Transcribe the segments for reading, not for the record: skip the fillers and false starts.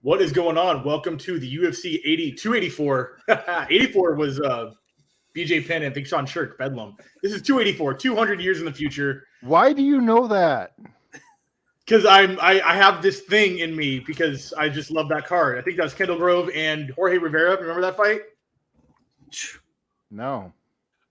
What is going on? Welcome to the UFC 284. 84 was BJ Penn and I think Sean Shirk, Bedlam. This is 284, 200 years in the future. Why do you know that? Because I have this thing in me because I just love that card. I think that was Kendall Grove and Jorge Rivera. Remember that fight? No.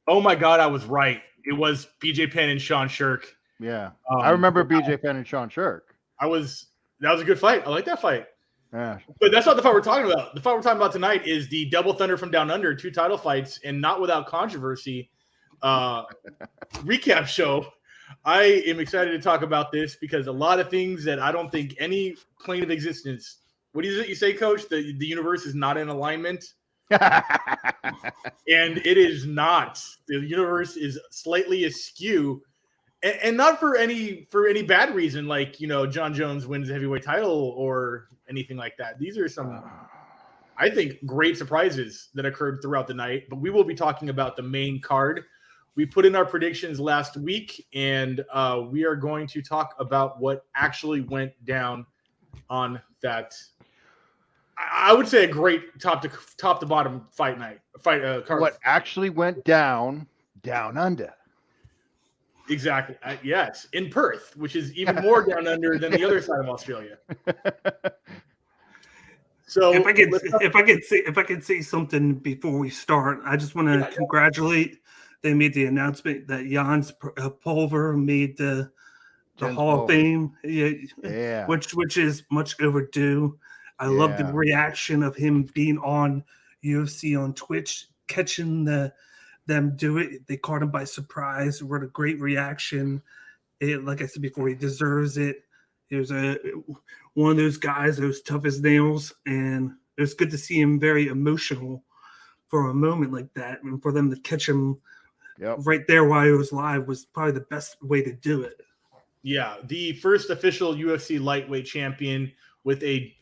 Oh my God, I was right. It was BJ Penn and Sean Shirk. Yeah. I remember BJ Penn and Sean Shirk. That was a good fight. I like that fight. Yeah. But that's not the fight we're talking about. The fight we're talking about tonight is the Double Thunder from Down Under, 2 title fights, and not without controversy. Recap show. I am excited to talk about this because a lot of things that I don't think any plane of existence. What is it you say, Coach? The universe is not in alignment. And it is not. The universe is slightly askew. And not for any bad reason, like, John Jones wins the heavyweight title or anything like that. These are some, I think, great surprises that occurred throughout the night. But we will be talking about the main card. We put in our predictions last week, and we are going to talk about what actually went down on that. I would say a great top to bottom card. What actually went down under. Exactly. Yes, in Perth, which is even more down under than the other side of Australia. So, if I could say something before we start, I just want to congratulate. They made the announcement that Jans Pulver made the Hall of Fame, which is much overdue. I love the reaction of him being on UFC on Twitch, catching them do it. They caught him by surprise. What a great reaction. Like I said before, he deserves it. He was one of those guys that was tough as nails, and it was good to see him very emotional for a moment like that. And for them to catch him right there while he was live was probably the best way to do it. Yeah, the first official UFC lightweight champion with a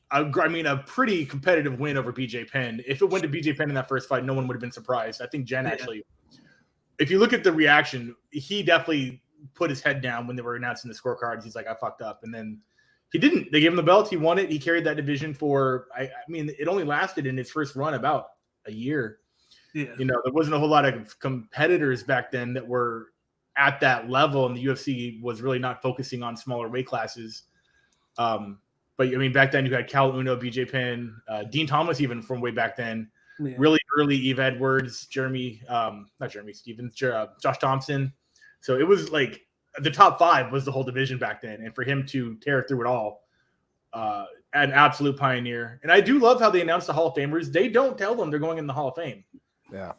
pretty competitive win over BJ Penn. If it went to BJ Penn in that first fight, no one would have been surprised. I think Jen actually, if you look at the reaction, he definitely put his head down when they were announcing the scorecards. He's like, I fucked up. And then he didn't. They gave him the belt. He won it. He carried that division for, it only lasted in its first run about a year. Yeah. There wasn't a whole lot of competitors back then that were at that level, and the UFC was really not focusing on smaller weight classes. But back then you had Cal Uno, BJ Penn, Dean Thomas, even from way back then. Yeah. Really early Eve Edwards, Josh Thompson. So it was like the top 5 was the whole division back then, and for him to tear through it all, an absolute pioneer. And I do love how they announced the Hall of Famers. They don't tell them they're going in the Hall of Fame.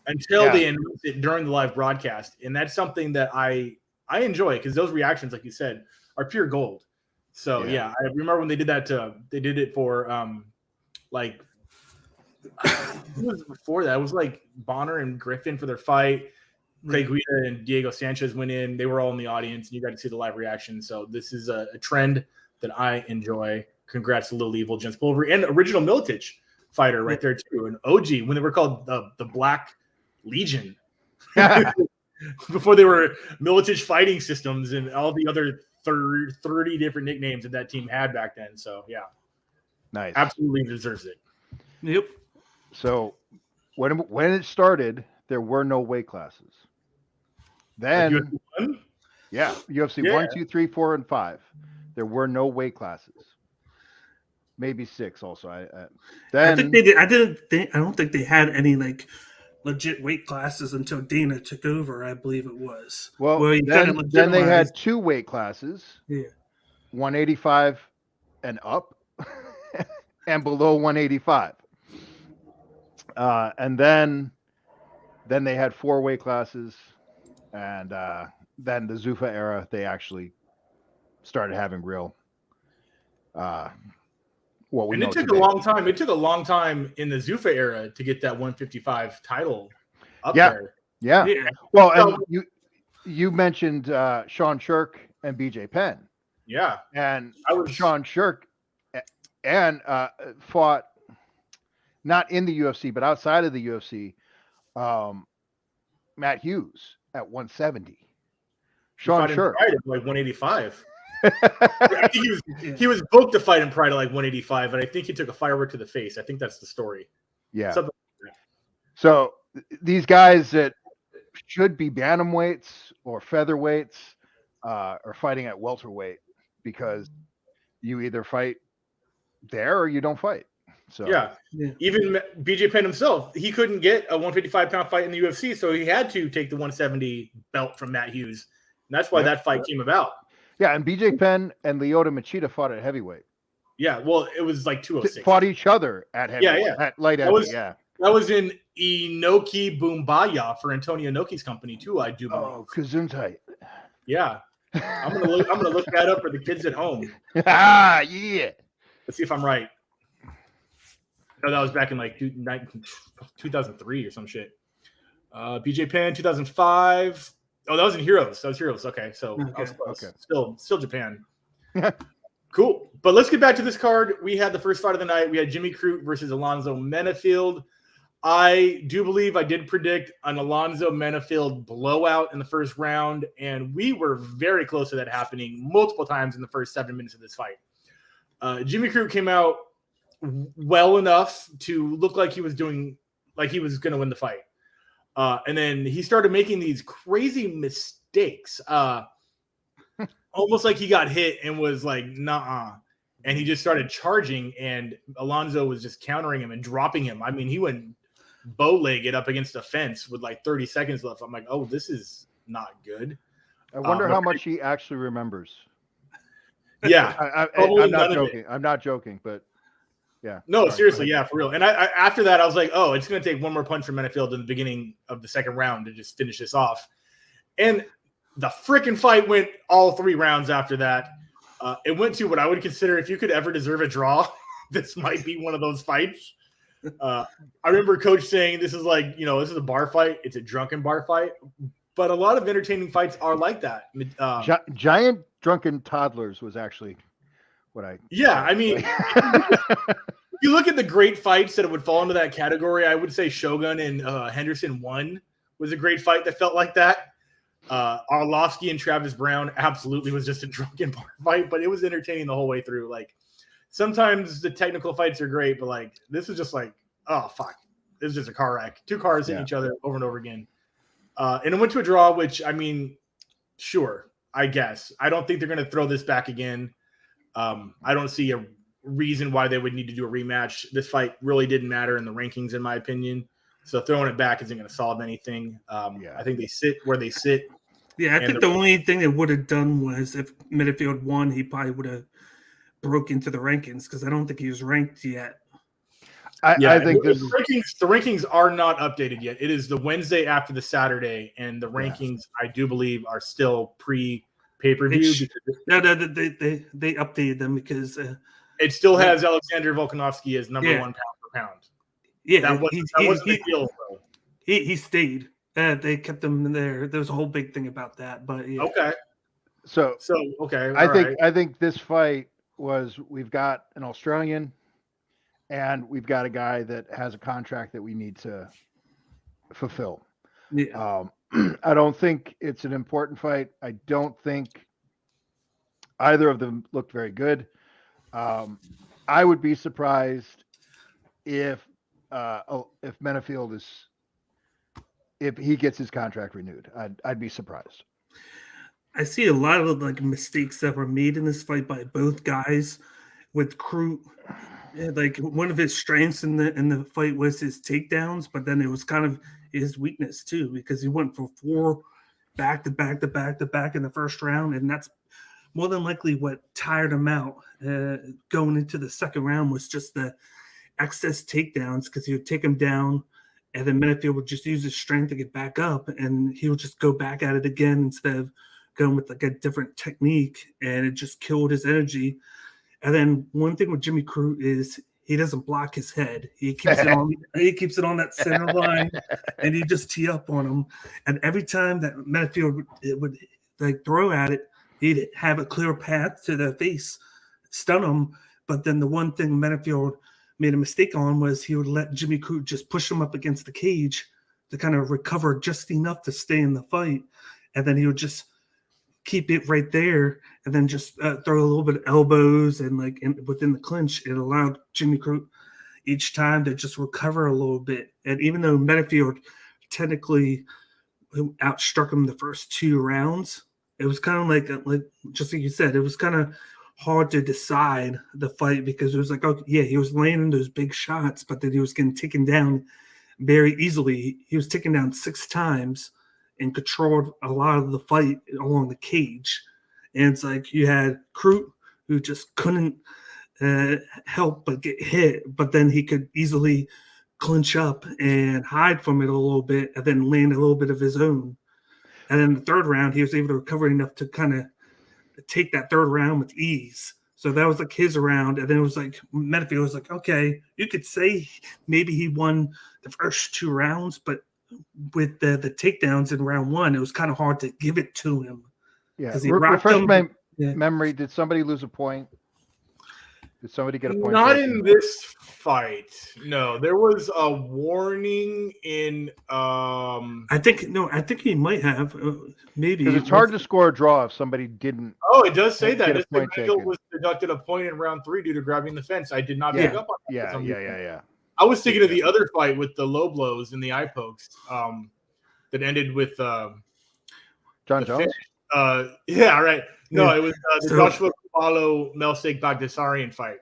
Until they announce it during the live broadcast, and that's something that I enjoy because those reactions, like you said, are pure gold. So I remember when they did that. They did it for it was before that. It was like Bonner and Griffin for their fight. Craig Guida and Diego Sanchez went in. They were all in the audience, and you got to see the live reaction. So this is a trend that I enjoy. Congrats to Little Evil, Jens Pulver, and original Militich fighter right there too, an OG when they were called the Black Legion before they were Militich Fighting Systems and all the other 30 different nicknames that team had back then. So nice, absolutely deserves it. Yep. So when it started, there were no weight classes. Then UFC 1, 2, 3, 4, and 5. There were no weight classes. Maybe 6 also. I think they did. I don't think they had any legit weight classes until Dana took over. I believe it was. Well, then they had 2 weight classes. Yeah, 185 and up, and below 185. And then they had 4 weight classes, and then the Zuffa era, they actually started having real. It took a long time. It took a long time in the Zuffa era to get that 155 title up there. Yeah. Well, and you mentioned Sean Shirk and BJ Penn. Yeah. And Sean Shirk and fought not in the UFC, but outside of the UFC, Matt Hughes at 170. Sean Shirk. At 185. I think he was booked to fight in Pride at like 185, and I think he took a firework to the face. I think that's the story. Yeah. Something like that. So these guys that should be bantamweights or featherweights are fighting at welterweight because you either fight there or you don't fight. So yeah. Even BJ Penn himself, he couldn't get a 155-pound fight in the UFC, so he had to take the 170 belt from Matt Hughes. And that's why that fight came about. Yeah, and BJ Penn and Lyoto Machida fought at heavyweight. Yeah, well, it was like 206. Fought each other at heavyweight. At light heavy, That was in Inoki Bumbaya for Antonio Inoki's company too, I do believe. Oh, Gesundheit. Yeah. I'm gonna look that up for the kids at home. Yeah. Let's see if I'm right. No, that was back in like 2003 or some shit. BJ Penn, 2005. Oh, that was in Heroes. That was Heroes. Okay, so I was close. Still Japan. Cool. But let's get back to this card. We had the first fight of the night. We had Jimmy Crute versus Alonzo Menafield. I do believe I did predict an Alonzo Menafield blowout in the first round, and we were very close to that happening multiple times in the first 7 minutes of this fight. Jimmy Crute came out well enough to look like he was going to win the fight. And then he started making these crazy mistakes. Almost like he got hit and was like, nah. And he just started charging, and Alonzo was just countering him and dropping him. I mean, he went bow-legged up against the fence with like 30 seconds left. I'm like, oh, this is not good. I wonder how much he actually remembers. Yeah. I'm not joking. I'm not joking, but yeah. No, seriously, yeah, for real. And I after that, I was like, oh, it's going to take one more punch from Menafield in the beginning of the second round to just finish this off. And the freaking fight went all 3 rounds after that. It went to what I would consider, if you could ever deserve a draw, this might be one of those fights. I remember Coach saying this is like, this is a bar fight. It's a drunken bar fight. But a lot of entertaining fights are like that. Giant drunken toddlers was actually what I. Yeah, I mean, if you look at the great fights that would fall into that category, I would say Shogun and Henderson 1 was a great fight that felt like that. Arlovsky and Travis Brown absolutely was just a drunken bar fight, but it was entertaining the whole way through. Like, sometimes the technical fights are great, but like this is just like, oh fuck, this is just a car wreck. 2 cars hitting each other over and over again. And it went to a draw, which, I mean, sure, I guess. I don't think they're going to throw this back again. I don't see a reason why they would need to do a rematch. This fight really didn't matter in the rankings, in my opinion. So throwing it back isn't going to solve anything. I think they sit where they sit. Yeah, I think the only thing they would have done was if Menafield won, he probably would have broke into the rankings because I don't think he was ranked yet. I think the rankings are not updated yet. It is the Wednesday after the Saturday, and the rankings, I do believe, are still pre-pay-per-view. No, they updated them because it still has Alexander Volkanovski as number 1 pound per pound. Yeah, that wasn't the deal. He stayed. They kept him there. There was a whole big thing about that. But yeah. Okay. So okay. I think this fight was, we've got an Australian, and we've got a guy that has a contract that we need to fulfill. Yeah. I don't think it's an important fight. I don't think either of them looked very good. I would be surprised if Menafield if he gets his contract renewed. I'd be surprised. I see a lot of like mistakes that were made in this fight by both guys. With Crute, like one of his strengths in the fight was his takedowns, but then it was kind of his weakness too, because he went for 4 back to back in the first round, and that's more than likely what tired him out. Going into the second round was just the excess takedowns, because he would take him down, and then Menafield would just use his strength to get back up, and he would just go back at it again instead of going with like a different technique, and it just killed his energy. And then one thing with Jimmy Crute is he doesn't block his head. He keeps it on. He keeps it on that center line, and he just tee up on him. And every time that Menafield would like throw at it, he'd have a clear path to the face, stun him. But then the one thing Menafield made a mistake on was he would let Jimmy Crute just push him up against the cage to kind of recover just enough to stay in the fight, and then he would just keep it right there and then just throw a little bit of elbows and like within the clinch. It allowed Jimmy Crute each time to just recover a little bit. And even though Metafield technically outstruck him the first 2 rounds, it was kind of like just like you said, it was kind of hard to decide the fight because it was like, oh yeah, he was landing those big shots, but then he was getting taken down very easily. He was taken down 6 times and controlled a lot of the fight along the cage. And it's like you had Crute who just couldn't help but get hit, but then he could easily clinch up and hide from it a little bit and then land a little bit of his own. And then the third round, he was able to recover enough to kind of take that third round with ease. So that was like his round. And then it was like Metafield was like, okay, you could say maybe he won the first 2 rounds, but with the takedowns in round 1, it was kind of hard to give it to him. Yeah. Refresh my memory. Did somebody lose a point? Did somebody get a point? Not in this fight. No, there was a warning in. I think he might have maybe because it's hard to score a draw if somebody didn't. Oh, it does say that Michael was deducted a point in round 3 due to grabbing the fence. I did not pick up on that. Yeah. I was thinking of the other fight with the low blows and the eye pokes that ended with John Jones. Yeah, right. No, it was the Joshua Kupalo Melsik Bagdasarian fight.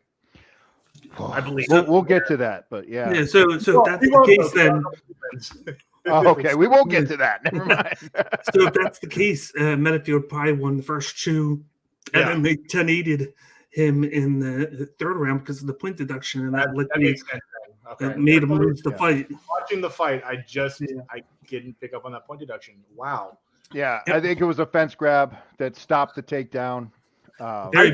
I believe we'll get to that, but yeah. So that's the case then. Oh, okay, we won't get to that. Never mind. So if that's the case, Metafield probably won the first 2, and then they 10-8'd him in the third round because of the point deduction, and that makes sense. Okay. That made him lose the fight. Watching the fight, I didn't pick up on that point deduction. Wow. Yeah, I think it was a fence grab that stopped the takedown. I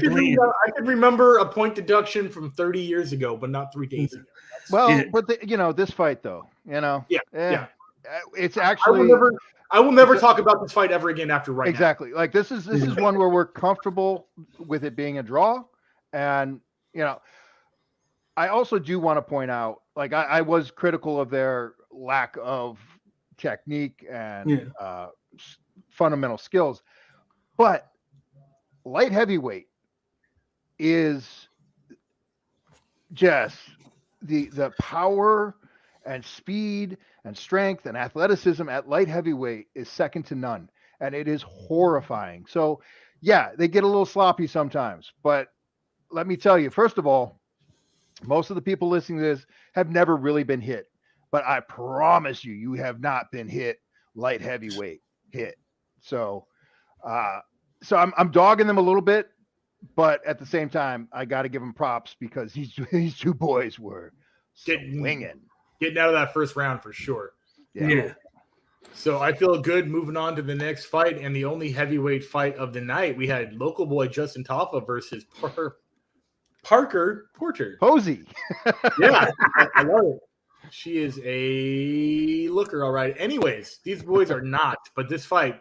could remember a point deduction from 30 years ago, but not 3 days ago. Well, but this fight though, it's actually. I will never talk about this fight ever again after now. Exactly. Like this is one where we're comfortable with it being a draw, and I also do want to point out, like I was critical of their lack of technique and fundamental skills, but light heavyweight is just the power and speed and strength and athleticism at light heavyweight is second to none, and it is horrifying. So yeah, they get a little sloppy sometimes, but let me tell you, first of all, most of the people listening to this have never really been hit, but I promise you have not been hit light heavyweight hit. So I'm dogging them a little bit, but at the same time, I got to give them props because these 2 boys were swinging. Getting out of that first round for sure. Yeah. So I feel good moving on to the next fight, and the only heavyweight fight of the night. We had local boy Justin Taffa versus Parker Porter. Posey. Yeah, I love it. She is a looker, all right. Anyways, these boys are not, but this fight.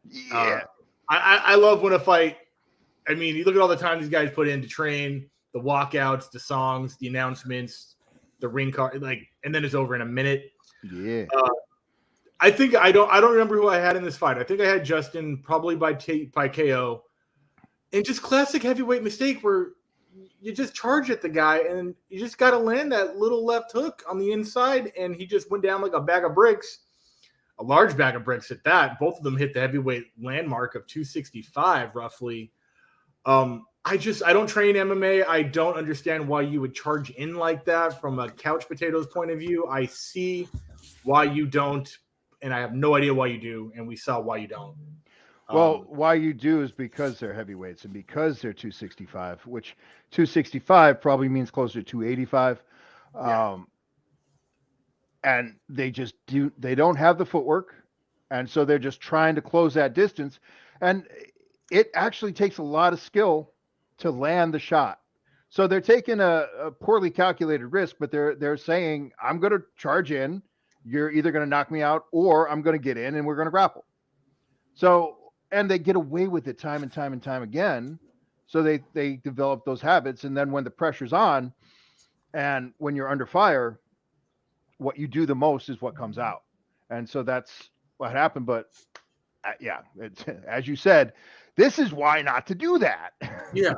Yeah. I love when a fight. I mean, you look at all the time these guys put in to train, the walkouts, the songs, the announcements, the ring card, and then it's over in a minute. Yeah. I think I don't remember who I had in this fight. I think I had Justin probably by KO, and just classic heavyweight mistake where you just charge at the guy and you just got to land that little left hook on the inside, and he just went down like a bag of bricks. A large bag of bricks at that. Both of them hit the heavyweight landmark of 265 roughly. I don't train MMA. I don't understand why you would charge in like that from a couch potatoes point of view. I see why you don't, and I have no idea why you do, and we saw why you don't. Well, why you do is because they're heavyweights and because they're 265, which 265 probably means closer to 285. And they don't have the footwork. And so they're just trying to close that distance. And it actually takes a lot of skill to land the shot. So they're taking a poorly calculated risk, but they're saying, I'm going to charge in. You're either going to knock me out or I'm going to get in and we're going to grapple. So, and they get away with it time and time and time again. So they develop those habits. And then when the pressure's on and when you're under fire, what you do the most is what comes out. And so that's what happened. But yeah, as you said, this is why not to do that. Yeah.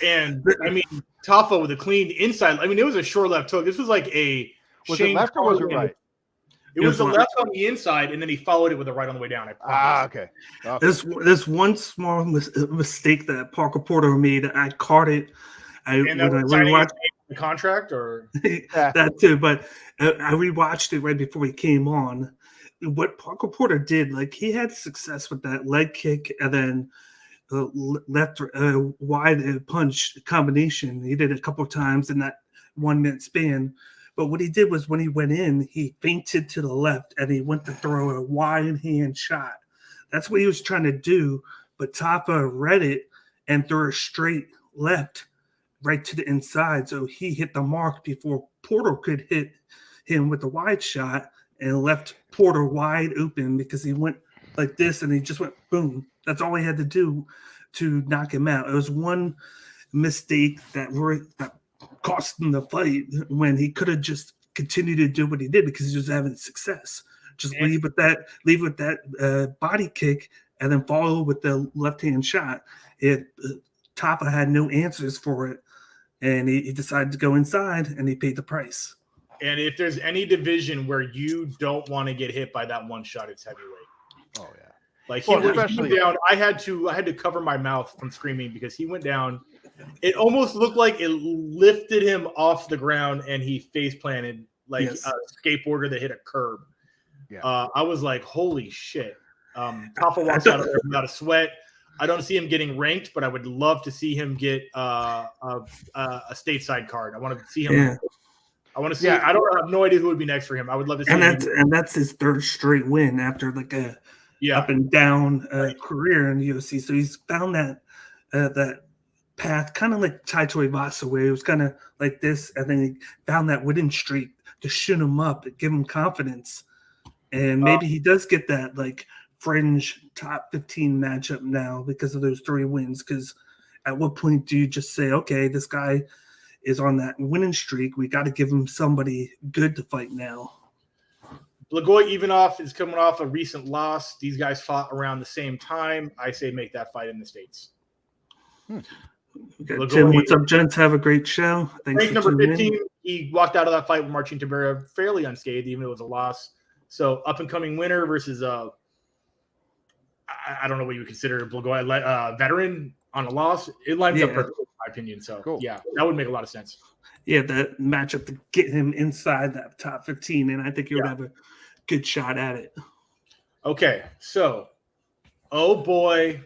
And I mean, Tafa with a clean inside. I mean, it was a short left hook. This was like a Was it left or was it right? It was the left on the inside, and then he followed it with a right on the way down. I promise. Okay. There's one small mistake that Parker Porter made. I caught it. And that was signing the contract, or that too. But I rewatched it right before he came on. What Parker Porter did, like he had success with that leg kick and then left wide punch combination. He did it a couple of times in that 1 minute span. But what he did was when he went in, he feinted to the left and he went to throw a wide hand shot. That's what he was trying to do. But Tafa read it and threw a straight left right to the inside. So he hit the mark before Porter could hit him with the wide shot and left Porter wide open because he went like this and he just went boom. That's all he had to do to knock him out. It was one mistake that cost him the fight when he could have just continued to do what he did because he was having success. Just leave with that body kick and then follow with the left-hand shot. Tafa had no answers for it, and he decided to go inside, and he paid the price. And if there's any division where you don't want to get hit by that one shot, it's heavyweight. Oh yeah. Like he went down. I had to cover my mouth from screaming because he went down. It almost looked like it lifted him off the ground and he face planted like a skateboarder that hit a curb. Yeah. I was like, holy shit. Tafa walks out of there without a sweat. I don't see him getting ranked, but I would love to see him get a stateside card. I want to see him. Yeah. I want to see. Yeah. I have no idea who would be next for him. I would love to see. And that's his third straight win after like a up and down career in the UFC. So he's found that path, kind of like Tai Tuivasa, where it was kind of like this, and then he found that winning streak to shoot him up, to give him confidence, and maybe he does get that like fringe top 15 matchup now because of those 3 wins. Because at what point do you just say, okay, this guy is on that winning streak, we got to give him somebody good to fight now? Blagoy Ivanov is coming off a recent loss. These guys fought around the same time. I say make that fight in the States. Okay, Tim, what's up, gents? Have a great show. Thanks for number 15. He walked out of that fight with Marcin Tibera fairly unscathed, even though it was a loss. So up-and-coming winner versus I don't know what you would consider Blagoy, veteran on a loss. It lines up perfectly, in my opinion. So, yeah, that would make a lot of sense. Yeah, that matchup to get him inside that top 15, and I think he would have a good shot at it. Okay, so, oh boy,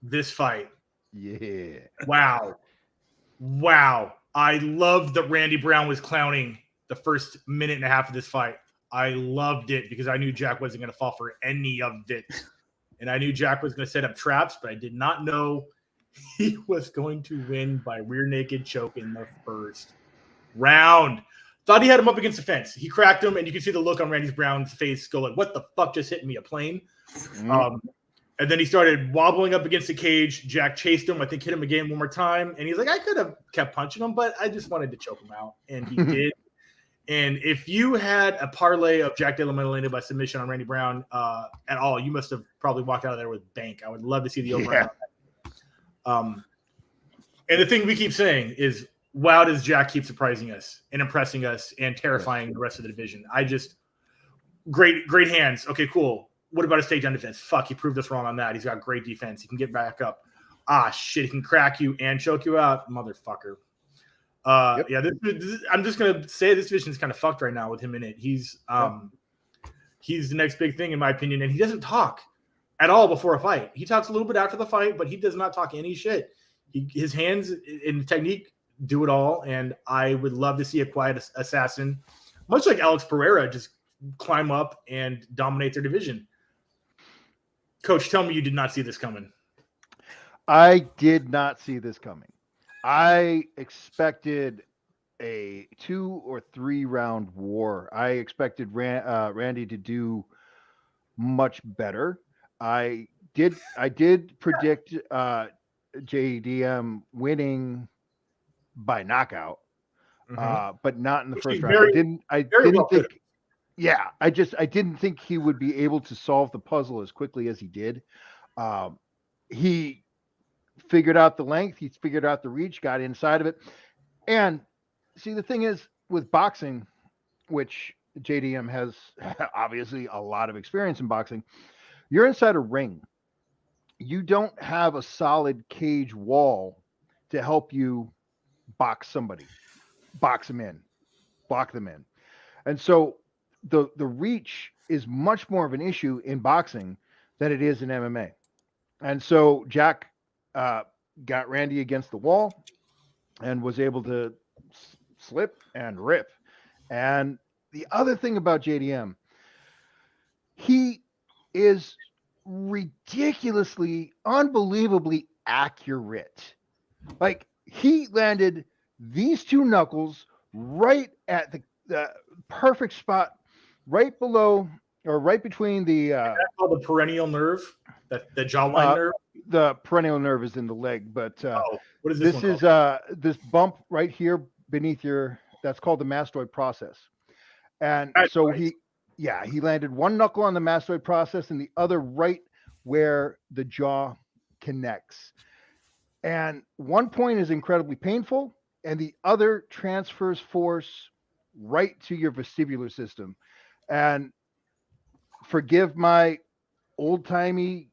this fight. Yeah. Wow. I loved that Randy Brown was clowning the first minute and a half of this fight. I loved it because I knew Jack wasn't going to fall for any of it. And I knew Jack was going to set up traps, but I did not know he was going to win by rear naked choke in the first round. Thought he had him up against the fence. He cracked him, and you can see the look on Randy Brown's face go like, what the fuck just hit me, a plane? And then he started wobbling up against the cage. Jack chased him. I think hit him again one more time. And he's like, I could have kept punching him, but I just wanted to choke him out. And he did. And if you had a parlay of Jack Della Maddalena by submission on Randy Brown at all, you must have probably walked out of there with bank. I would love to see the over. And the thing we keep saying is, wow, does Jack keep surprising us and impressing us and terrifying the rest of the division. Great hands. Okay, cool. What about his takedown defense? Fuck, he proved us wrong on that. He's got great defense. He can get back up. Ah, shit, he can crack you and choke you out, motherfucker. Yeah, I'm just gonna say this division is kind of fucked right now with him in it. He's the next big thing in my opinion, and he doesn't talk at all before a fight. He talks a little bit after the fight, but he does not talk any shit. His hands and technique do it all, and I would love to see a quiet assassin, much like Alex Pereira, just climb up and dominate their division. Coach, tell me you did not see this coming. I did not see this coming. I expected a 2 or 3 round war. I expected Randy to do much better. I did predict JDM winning by knockout, but not in the first round. I didn't think Yeah, I didn't think he would be able to solve the puzzle as quickly as he did. He figured out the length, he figured out the reach, got inside of it. And see, the thing is with boxing, which JDM has obviously a lot of experience in boxing, you're inside a ring. You don't have a solid cage wall to help you box somebody, box them in, block them in. And so the reach is much more of an issue in boxing than it is in MMA. And so Jack got Randy against the wall and was able to slip and rip. And the other thing about JDM, he is ridiculously, unbelievably accurate. Like he landed these two knuckles right at the perfect spot, right below or right between the that's called the perennial nerve, the jawline nerve. The perennial nerve is in the leg, but what is this? This is this bump right here beneath your. That's called the mastoid process, and that's so right. he landed one knuckle on the mastoid process and the other right where the jaw connects. And one point is incredibly painful, and the other transfers force right to your vestibular system. And forgive my old-timey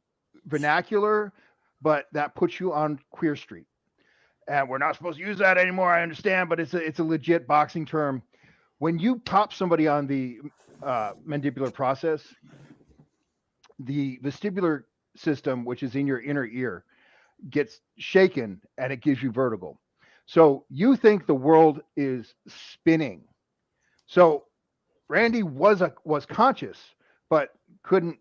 vernacular, but that puts you on Queer Street. And we're not supposed to use that anymore, I understand, but it's a legit boxing term. When you pop somebody on the mandibular process, the vestibular system, which is in your inner ear, gets shaken and it gives you vertigo. So you think the world is spinning. So Randy was conscious, but couldn't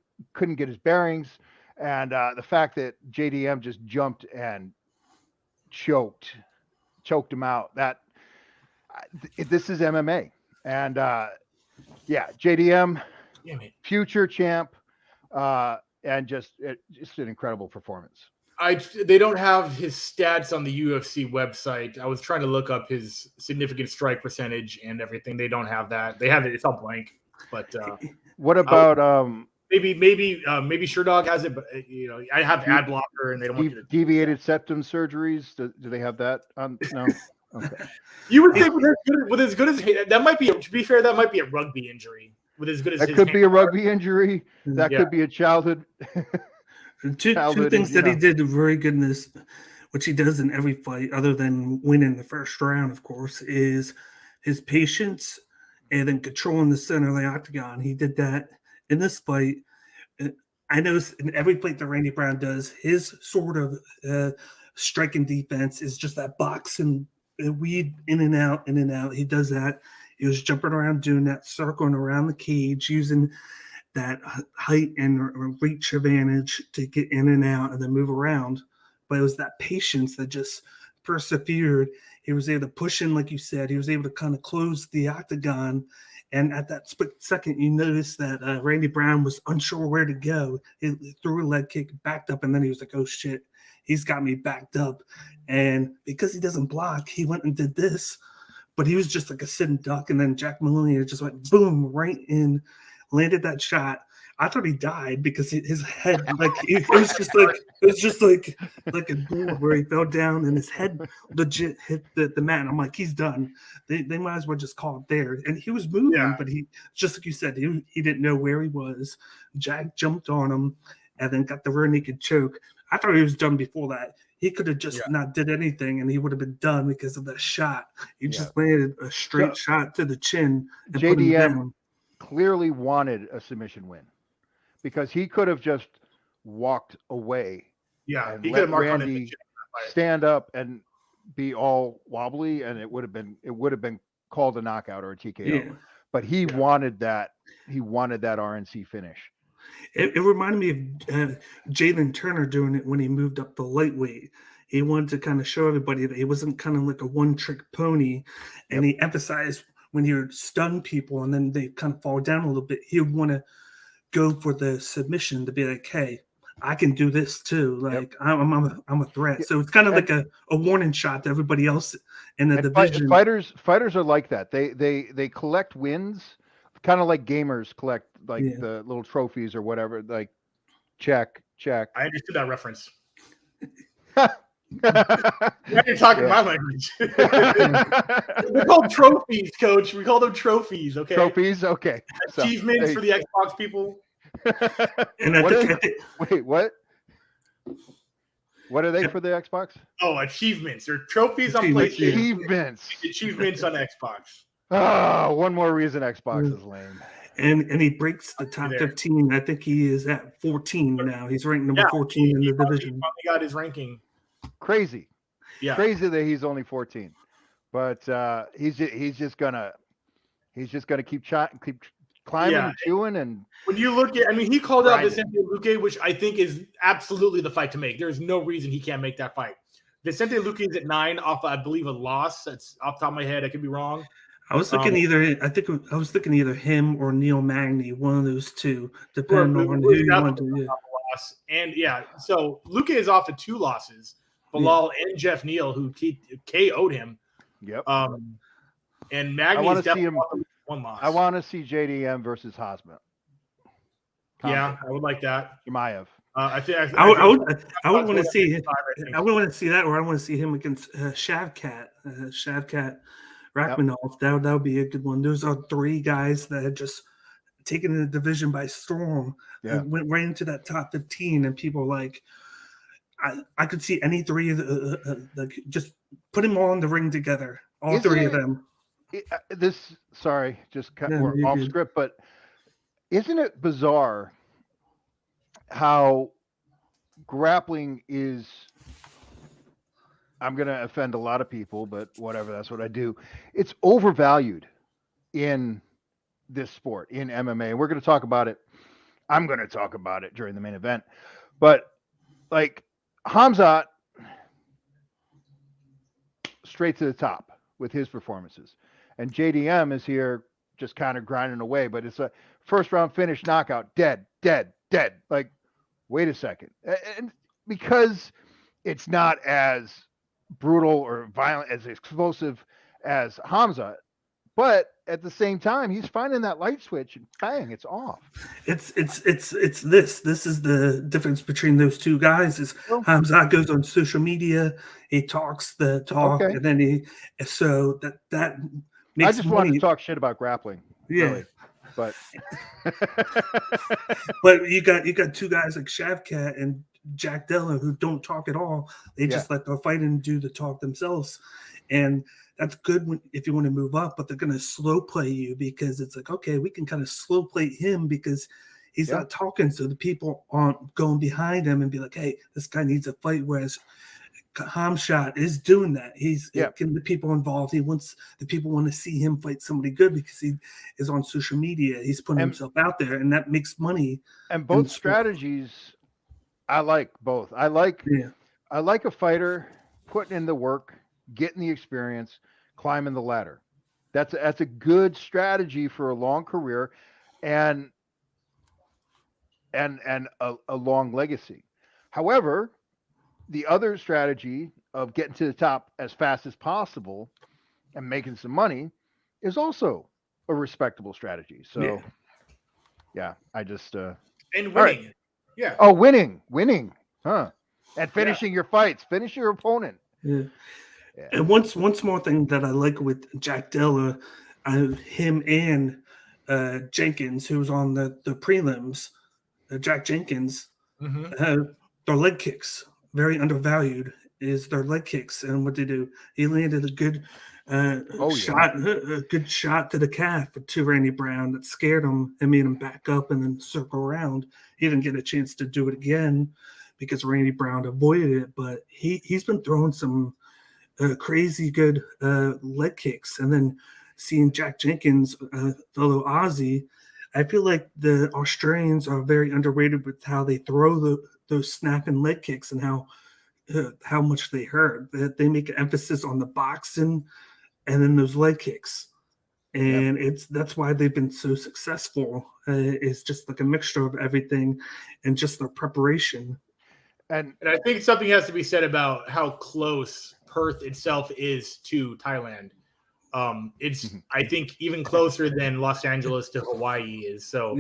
get his bearings. And the fact that JDM just jumped and choked him out. This is MMA, and JDM, future champ, and just an incredible performance. They don't have his stats on the UFC website. I was trying to look up his significant strike percentage and everything. They don't have that. They have it. It's all blank. But what about maybe Sherdog has it, but I have ad blocker and they don't want you to deviated septum surgeries. Do they have that? No. Okay. You would think with as good as that might be. To be fair, that might be a rugby injury. With as good as that could be a rugby injury. That could be a childhood. Two things that he did very good in this, which he does in every fight, other than winning the first round, of course, is his patience and then controlling the center of the octagon. He did that in this fight. I noticed in every fight that Randy Brown does, his sort of striking defense is just that box and weed in and out, in and out. He does that. He was jumping around doing that, circling around the cage, using that height and reach advantage to get in and out and then move around. But it was that patience that just persevered. He was able to push in, like you said. He was able to kind of close the octagon. And at that split second, you noticed that Randy Brown was unsure where to go. He threw a leg kick, backed up, and then he was like, oh, shit, he's got me backed up. And because he doesn't block, he went and did this. But he was just like a sitting duck. And then Jack Maloney just went boom, right in, landed that shot. I thought he died because his head, like it was just like a board where he fell down and his head legit hit the mat. And I'm like, he's done. They might as well just call it there. And he was moving, but he, just like you said, he didn't know where he was. Jack jumped on him and then got the rear naked choke. I thought he was done before that. He could have just not did anything and he would have been done because of that shot. He just landed a straight shot to the chin. And JDM clearly wanted a submission win because he could have just walked away. Yeah, and he let could have Randy stand up and be all wobbly, and it would have been called a knockout or a TKO. Yeah. But he wanted that. He wanted that RNC finish. It reminded me of Jalen Turner doing it when he moved up the lightweight. He wanted to kind of show everybody that he wasn't kind of like a one-trick pony, and he emphasized when he would stun people and then they kind of fall down a little bit, he would want to go for the submission to be like, hey, I can do this too. Like I'm a threat. So it's kind of like a warning shot to everybody else in the division. Fighters are like that. They collect wins kind of like gamers collect like Yeah. the little trophies or whatever. Like check. I understood that reference. Yeah. Now you're talking my language. They're called trophies, Coach. We call them trophies. Okay. Trophies. Okay. Achievements for the Xbox people. And wait, what? What are they for the Xbox? Oh, achievements. They're trophies on PlayStation. Achievements on Xbox. Oh, one more reason Xbox is lame. And he breaks the top 15. I think he is at 14 now. He's ranked number 14 in the division. He finally got his ranking. Crazy. Yeah. Crazy that he's only 14. But he's just gonna keep climbing and chewing. And when you look at, I mean, he called out Vicente Luque, which I think is absolutely the fight to make. There's no reason he can't make that fight. Vicente Luque is at 9 off, I believe, a loss. That's off the top of my head. I could be wrong. I was thinking either him or Neil Magny, one of those two, depending on who you want to do. And so Luque is off of 2 losses. Bilal and Jeff Neal, who KO'd him. Yep. And Magny is definitely off of 1 loss. I want to see JDM versus Hosmer. Yeah, I would like that. Chimaev. I would want to see. I would want to see that, or I want to see him against Shavkat Rachmanov. That would be a good one. Those are 3 guys that had just taken the division by storm. Yeah. Went right into that top 15, and people like. I could see any 3 of like just put them all in the ring together. All 3 of them. We're off script, but isn't it bizarre how grappling is? I'm going to offend a lot of people, but whatever, that's what I do. It's overvalued in this sport, in MMA. And we're going to talk about it. I'm going to talk about it during the main event. But like Hamzat, straight to the top with his performances. And JDM is here just kind of grinding away, but it's a first round finish, knockout, dead. Like, wait a second. And because it's not as brutal or violent, as explosive as Hamzat, but at the same time, he's finding that light switch and bang, it's off. It's this. This is the difference between those 2 guys. Is Hamzat goes on social media, he talks the talk, and then that makes I just wanted to talk shit about grappling. Yeah. Really. But but you got 2 guys like Shavkat and Jack Della who don't talk at all. They just let the fight and do the talk themselves. And that's good if you want to move up, but they're going to slow play you because it's like, okay, we can kind of slow play him because he's not talking. So the people aren't going behind him and be like, hey, this guy needs a fight. Whereas Hamzat is doing that. He's getting the people involved. The people want to see him fight somebody good because he is on social media. He's putting himself out there, and that makes money. And both strategies, I like both. I like a fighter putting in the work, getting the experience, climbing the ladder. That's a good strategy for a long career and a long legacy. However, the other strategy of getting to the top as fast as possible and making some money is also a respectable strategy. So I just and winning. Right. Yeah. Oh, winning. Huh. And finishing your fights, finish your opponent. Yeah. And once more thing that I like with Jack Della, him and Jenkins, who was on the prelims, Jack Jenkins, their leg kicks, very undervalued, is their leg kicks. And what they do, he landed a good shot to the calf to Randy Brown that scared him and made him back up and then circle around. He didn't get a chance to do it again because Randy Brown avoided it, but he's been throwing some crazy good leg kicks. And then seeing Jack Jenkins, fellow Aussie, I feel like the Australians are very underrated with how they throw those snapping leg kicks and how much they hurt. That they make an emphasis on the boxing and then those leg kicks, and that's why they've been so successful. It's just like a mixture of everything and just their preparation. And I think something has to be said about how close Perth itself is to Thailand. It's I think even closer than Los Angeles to Hawaii is. So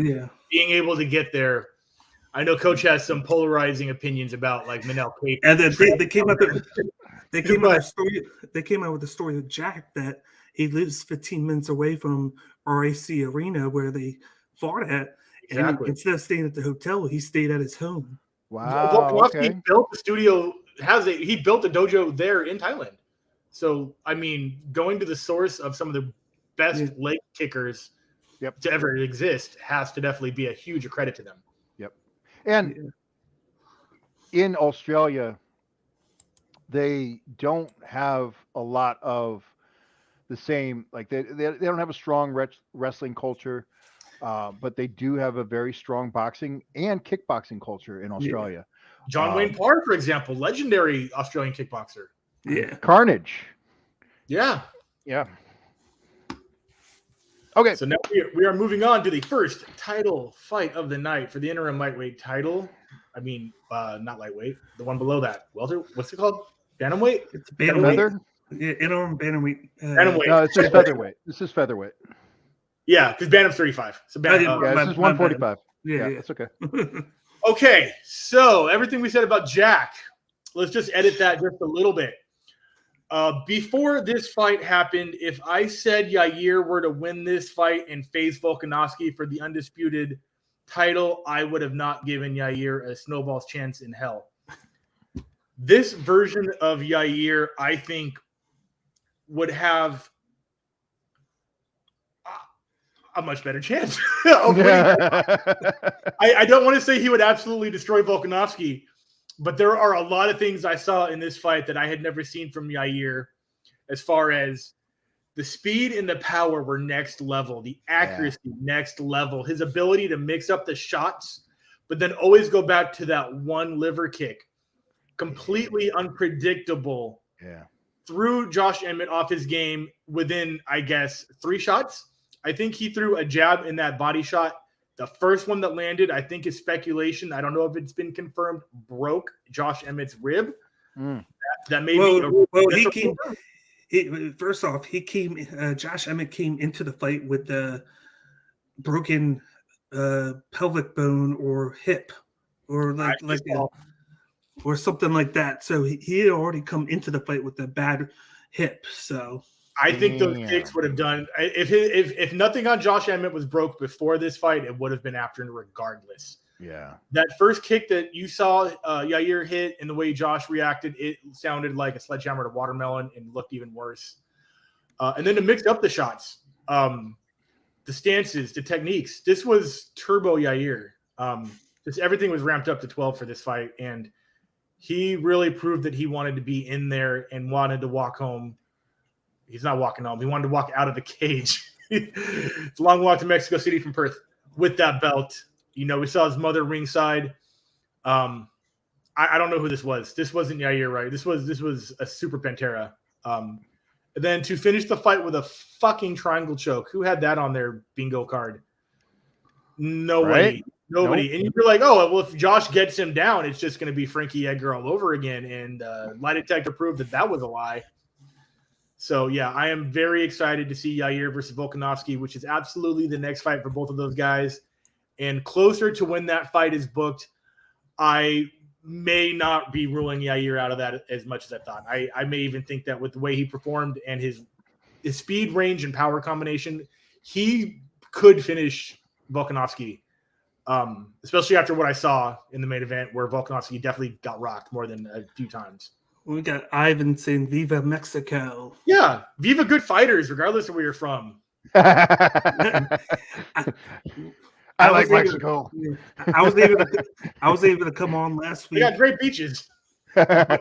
being able to get there, I know Coach has some polarizing opinions about like Manel Cape. And then they came out with the story of Jack that he lives 15 minutes away from RAC Arena where they fought at. And instead of staying at the hotel, he stayed at his home. Wow. Volkanovski built the studio. He built a dojo there in Thailand. So I mean, going to the source of some of the best leg kickers to ever exist has to definitely be a huge credit to them. Yep. And in Australia, they don't have a lot of the same, like they don't have a strong wrestling culture, but they do have a very strong boxing and kickboxing culture in Australia. John Wayne Parr, for example, legendary Australian kickboxer. Yeah. Carnage. Yeah. Okay. So now we are moving on to the first title fight of the night for the interim lightweight title. I mean, not lightweight, the one below that. Welter, what's it called? Bantamweight? It's bantamweight. Yeah, interim bantamweight. Bantamweight. No, it's just featherweight. This is featherweight. Yeah, because Bantam's 35. So this is 145. Yeah, it's okay. Okay, so everything we said about Jack, let's just edit that just a little bit. Before this fight happened, if I said Yair were to win this fight and face Volkanovski for the undisputed title, I would have not given Yair a snowball's chance in hell. This version of Yair, I think, would have a much better chance. I don't want to say he would absolutely destroy Volkanovski, but there are a lot of things I saw in this fight that I had never seen from Yair, as far as the speed and the power were next level, the accuracy next level, his ability to mix up the shots, but then always go back to that one liver kick, completely unpredictable. Threw Josh Emmett off his game within, I guess, 3 shots. I think he threw a jab in that body shot. The first one that landed, I think is speculation. I don't know if it's been confirmed, broke Josh Emmett's rib. That may first off, Josh Emmett came into the fight with the broken pelvic bone or hip or or something like that. So he had already come into the fight with a bad hip. So I think those kicks would have done if nothing on Josh Emmett was broke before this fight, it would have been after regardless. That first kick that you saw Yair hit and the way Josh reacted, it sounded like a sledgehammer to watermelon and looked even worse. And then to mix up the shots, the stances, the techniques, this was turbo Yair. Just everything was ramped up to 12 for this fight, and he really proved that he wanted to be in there and wanted to walk home. He's not walking home. He wanted to walk out of the cage. It's a long walk to Mexico City from Perth with that belt. You know, we saw his mother ringside. I don't know who this was. This wasn't Yair, right? This was a Super Pantera. And then to finish the fight with a fucking triangle choke. Who had that on their bingo card? Nobody. Right? Nobody. Nope. And you're like, oh, well, if Josh gets him down, it's just going to be Frankie Edgar all over again. And lie detector proved that was a lie. So, yeah, I am very excited to see Yair versus Volkanovski, which is absolutely the next fight for both of those guys. And closer to when that fight is booked, I may not be ruling Yair out of that as much as I thought. I may even think that with the way he performed and his speed, range, and power combination, he could finish Volkanovski, especially after what I saw in the main event where Volkanovski definitely got rocked more than a few times. We got Ivan saying Viva Mexico. Yeah, Viva good fighters, regardless of where you're from. I like Mexico. I was able to come on last week. They got great beaches. I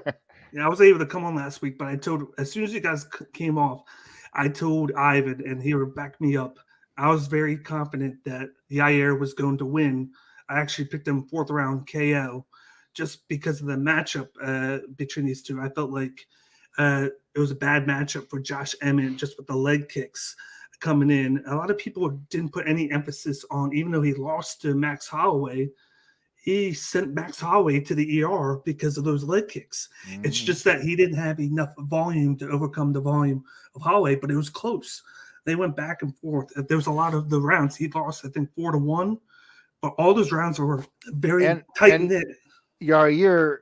was able to come on last week, but I told, as soon as you guys came off, I told Ivan, and he would back me up. I was very confident that Yair was going to win. I actually picked him 4th round KO just because of the matchup between these two. I felt like it was a bad matchup for Josh Emmett just with the leg kicks coming in. A lot of people didn't put any emphasis on, even though he lost to Max Holloway, he sent Max Holloway to the ER because of those leg kicks. It's just that he didn't have enough volume to overcome the volume of Holloway, but it was close. They went back and forth. There was a lot of the rounds. He lost, I think, 4-1, but all those rounds were very tight-knit. Yair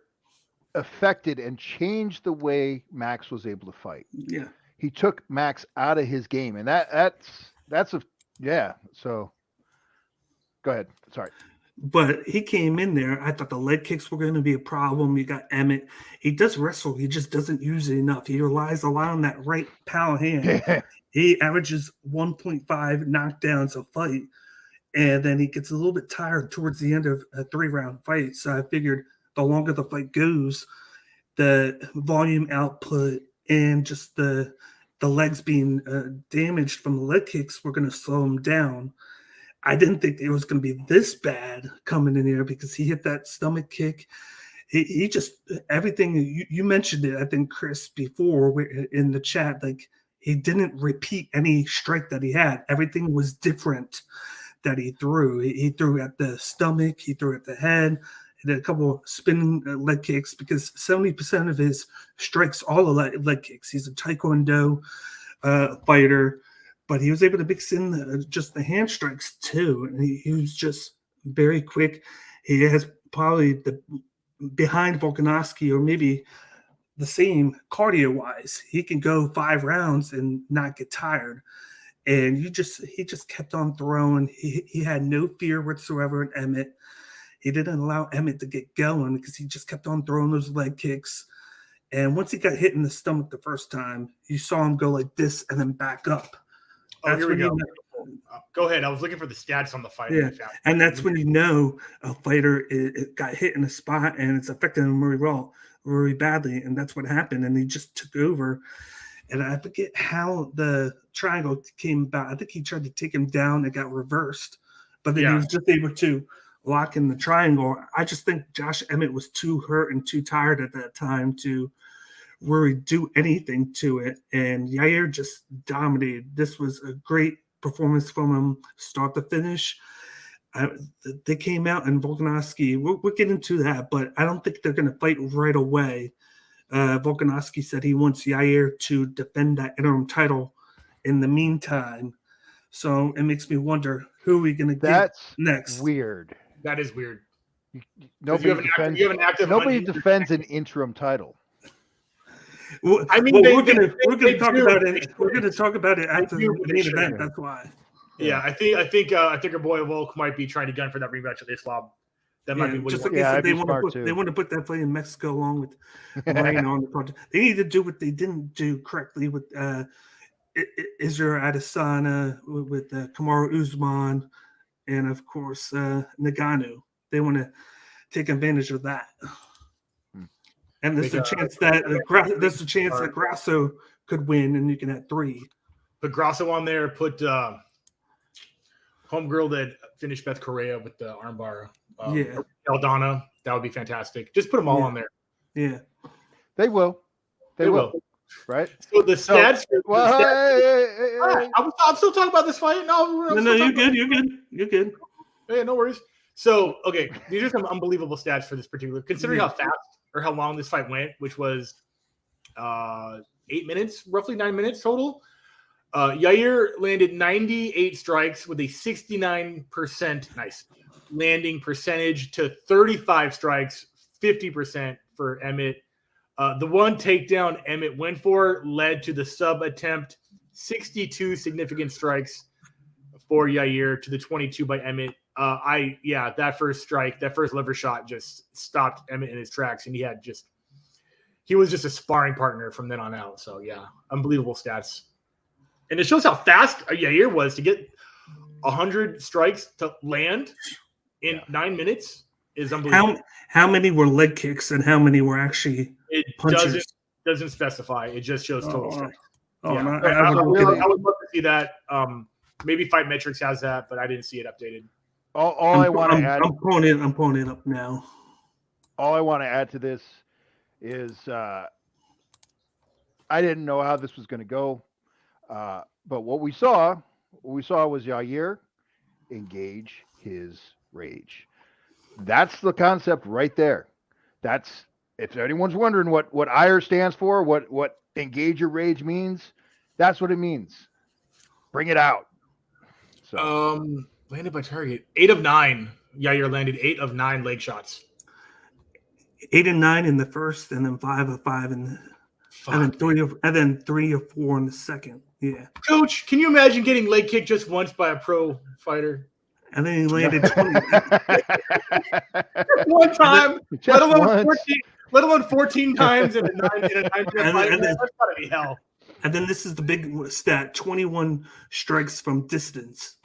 affected and changed the way Max was able to fight. Yeah. He took Max out of his game, and that's a yeah. So go ahead. Sorry. But he came in there. I thought the leg kicks were going to be a problem. You got Emmett. He does wrestle. He just doesn't use it enough. He relies a lot on that right power hand. He averages 1.5 knockdowns a fight. And then he gets a little bit tired towards the end of a 3-round fight. So I figured the longer the fight goes, the volume output and just the legs being damaged from the leg kicks were going to slow him down. I didn't think it was going to be this bad coming in here because he hit that stomach kick. He just, everything, you mentioned it, I think, Chris, before in the chat, like he didn't repeat any strike that he had. Everything was different that he threw. He threw at the stomach, he threw at the head, he did a couple of spinning leg kicks because 70% of his strikes, all the leg kicks. He's a Taekwondo fighter. But he was able to mix in just the hand strikes too. And he was just very quick. He has probably the behind Volkanovski or maybe the same cardio-wise. He can go 5 rounds and not get tired. And he just kept on throwing. He had no fear whatsoever in Emmett. He didn't allow Emmett to get going because he just kept on throwing those leg kicks. And once he got hit in the stomach the first time, you saw him go like this and then back up. Oh, here we go. Go ahead. I was looking for the stats on the fight. Yeah, and that's when you know a fighter got hit in a spot and it's affecting him very badly, and that's what happened. And he just took over. And I forget how the triangle came about. I think he tried to take him down. It got reversed, but then he was just able to lock in the triangle. I just think Josh Emmett was too hurt and too tired at that time to really do anything to it, and Yair just dominated. This was a great performance from him, start to finish. They came out, and Volkanovski, we'll get into that, but I don't think they're going to fight right away. Volkanovski said he wants Yair to defend that interim title in the meantime, so it makes me wonder who are we going to get next. Weird. That is weird. Nobody defends an interim title. Well, I mean, we're gonna talk about it. We're gonna talk about it after the main event. That's why. Yeah, I think our boy Volk might be trying to gun for that rematch with Islam. That might be what just they want to put that fight in Mexico along with Ryan on the project. They need to do what they didn't do correctly with Israel Adesanya, with Kamaru Usman, and of course Nagano. They want to take advantage of that. And there's a chance that Grasso could win, and you can have 3. Put Grasso on there. Put homegirl that finished Beth Correa with the armbar. Aldana. That would be fantastic. Just put them all on there. Yeah, they will. They will. Right. So the stats. I'm still talking about this fight. No, you're good. You're good. Yeah, no worries. So, okay, these are some unbelievable stats for this particular. Considering how fast or how long this fight went, which was 8 minutes, roughly 9 minutes total. Yair landed 98 strikes with a 69% landing percentage to 35 strikes, 50% for Emmett. The one takedown Emmett went for led to the sub attempt, 62 significant strikes for Yair to the 22 by Emmett. That first strike, that first liver shot just stopped Emmett in his tracks, and he was just a sparring partner from then on out. So yeah, unbelievable stats. And it shows how fast Yair was to get 100 strikes to land in 9 minutes is unbelievable. How many were leg kicks and how many were actually punches? Doesn't specify. It just shows total strikes. I would love to see that. Maybe Fight Metrics has that, but I didn't see it updated. I want to add. I'm pulling it up now. All I want to add to this is I didn't know how this was going to go, but what we saw was Yair engage his rage. That's the concept right there. That's, if anyone's wondering what IRE stands for, what engage your rage means, that's what it means. Bring it out. So landed by target 8 of 9. Yair landed 8 of 9 leg shots. 8 and 9 in the first, and then 5 of 5 in the, and then 3 of 4 in the second. Yeah. Coach, can you imagine getting leg kicked just once by a pro fighter? And then he landed 20. One time, let alone 14 times in a 9-minute fight. That's gotta be hell. And then this is the big stat: 21 strikes from distance.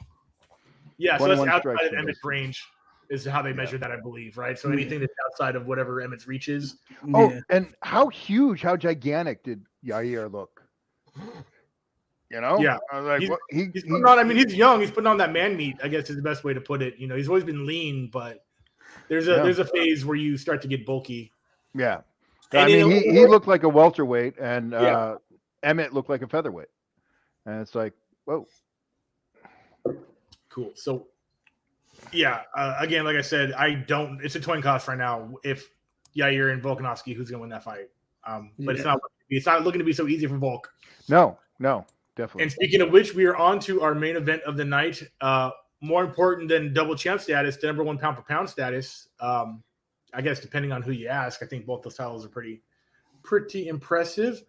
Yeah, so that's outside of Emmett's range, is how they measure that, I believe, right? So anything that's outside of whatever Emmett's reach is. Oh, and how gigantic did Yair look? You know? Yeah. I was like, he's putting on, I mean, he's young. He's putting on that man meat, I guess is the best way to put it. You know, he's always been lean, but there's a phase where you start to get bulky. Yeah. And I mean, he looked like a welterweight, and Emmett looked like a featherweight. And it's like, whoa. Cool. So, again, like I said, it's a coin toss right now. If Yair and Volkanovski, who's going to win that fight? But it's not looking to be so easy for Volk. No, definitely. And speaking of which, we are on to our main event of the night. More important than double champ status, the number 1 pound for pound status. I guess depending on who you ask, I think both those titles are pretty impressive.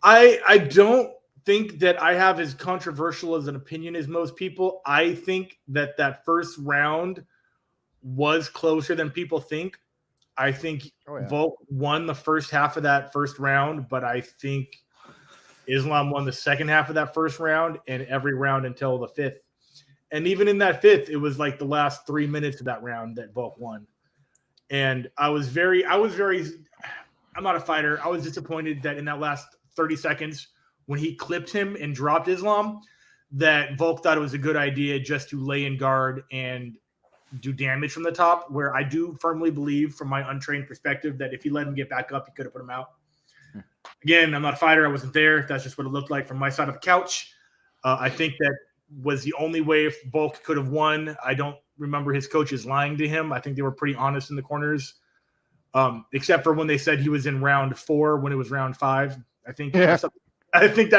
I don't think that I have as controversial as an opinion as most people. I think that first round was closer than people think. I think Volk won the first half of that first round, but I think Islam won the second half of that first round and every round until the 5th. And even in that 5th, it was like the last 3 minutes of that round that Volk won. And I'm not a fighter. I was disappointed that in that last 30 seconds when he clipped him and dropped Islam, that Volk thought it was a good idea just to lay in guard and do damage from the top, where I do firmly believe from my untrained perspective that if he let him get back up, he could have put him out. Again, I'm not a fighter. I wasn't there. That's just what it looked like from my side of the couch. I think that was the only way Volk could have won. I don't remember his coaches lying to him. I think they were pretty honest in the corners, except for when they said he was in round 4 when it was round 5. I think that's something that happened.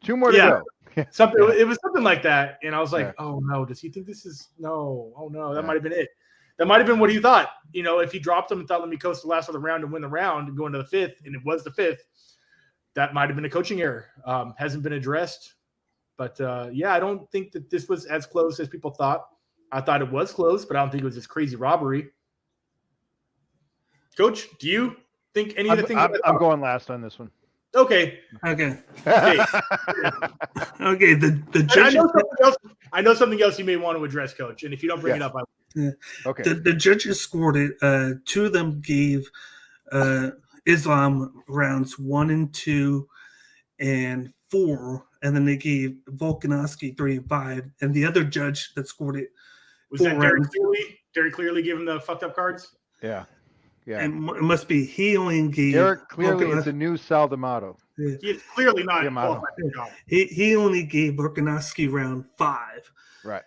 2 more to go. It was something like that. And I was like, oh no, does he think this is no? Oh no, that might have been it. That might have been what he thought. You know, if he dropped him and thought, let me coast the last of the round and win the round and go into the 5th, and it was the 5th, that might have been a coaching error. Hasn't been addressed. But I don't think that this was as close as people thought. I thought it was close, but I don't think it was this crazy robbery. Coach, do you think any of the things? I'm going last on this one. Okay. Okay. The judges. I know something else you may want to address, Coach, and if you don't bring it up, I will. Yeah. Okay. The judges scored it. 2 of them gave Islam rounds 1 and 2 and 4, and then they gave Volkanovski 3 and 5. And the other judge that scored it was that Derek Clearly giving the fucked up cards. Yeah. And it must be he only gave Derek Clearly is a new Sal D'Amato. Yeah. He is clearly not qualified for the job. He only gave Volkanovski round 5. Right.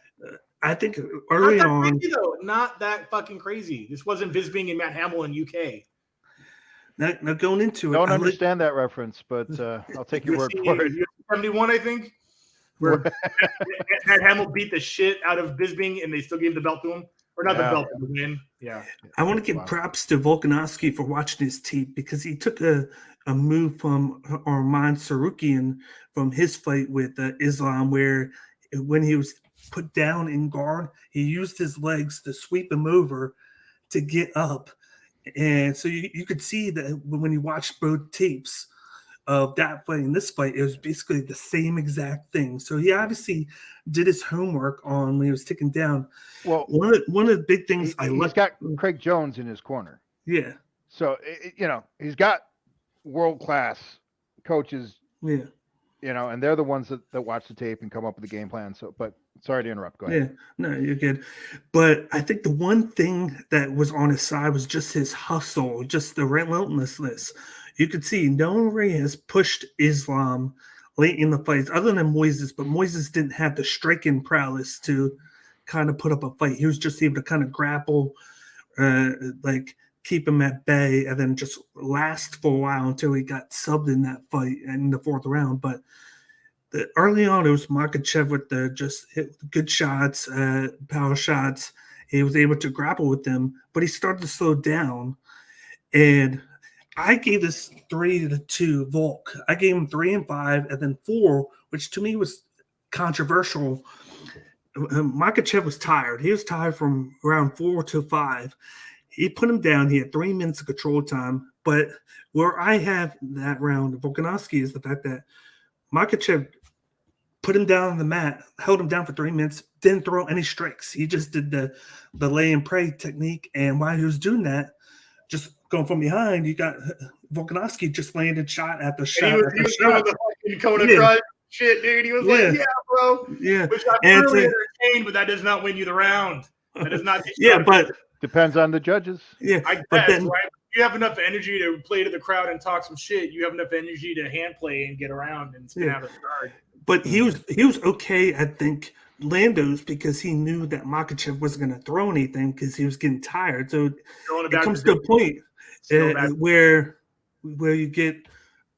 I think early on, crazy, though. Not that fucking crazy. This wasn't Bisping and Matt Hamill in UK. Now going into it, don't understand that reference, but I'll take your word for it. 71, I think, where Matt Hamill beat the shit out of Bisping and they still gave the belt to him. Or not the belt, but the win. Yeah. I want to give props to Volkanovski for watching his tape because he took a move from Arman Sarukian from his fight with Islam, where when he was put down in guard, he used his legs to sweep him over to get up. And so you could see that when you watch both tapes of that fight and this fight, it was basically the same exact thing. So he obviously did his homework on when he was taken down. Well, one of the big things he's got Craig Jones in his corner. Yeah. So, he's got world-class coaches. Yeah. And they're the ones that watch the tape and come up with the game plan. So, but sorry to interrupt. Go ahead. Yeah, no, you're good. But I think the one thing that was on his side was just his hustle, just the relentlessness. You could see no one really has pushed Islam late in the fights other than Moises, but Moises didn't have the striking prowess to kind of put up a fight. He was just able to kind of grapple, like keep him at bay, and then just last for a while until he got subbed in that fight in the 4th round. But early on, it was Makhachev with the just hit good shots, power shots. He was able to grapple with them, but he started to slow down. And I gave this 3-2 Volk. I gave him 3 and 5, and then 4, which to me was controversial. Makhachev was tired. He was tired from round 4 to 5. He put him down. He had 3 minutes of control time. But where I have that round of Volkanovski is the fact that Makhachev put him down on the mat, held him down for 3 minutes, didn't throw any strikes. He just did the lay and pray technique. And while he was doing that, just going from behind, you got Volkanovski just landed shot after shot. He was doing the fucking Kona Crunch shit, dude. He was like, yeah, bro. Yeah. Which I'm really entertained, but that does not win you the round. That does not. But depends on the judges. Yeah. I guess, right? You have enough energy to play to the crowd and talk some shit. You have enough energy to hand play and get around and spin out of the guard. But he was okay, I think, Lando's, because he knew that Makhachev wasn't going to throw anything because he was getting tired. So it comes to a point where you get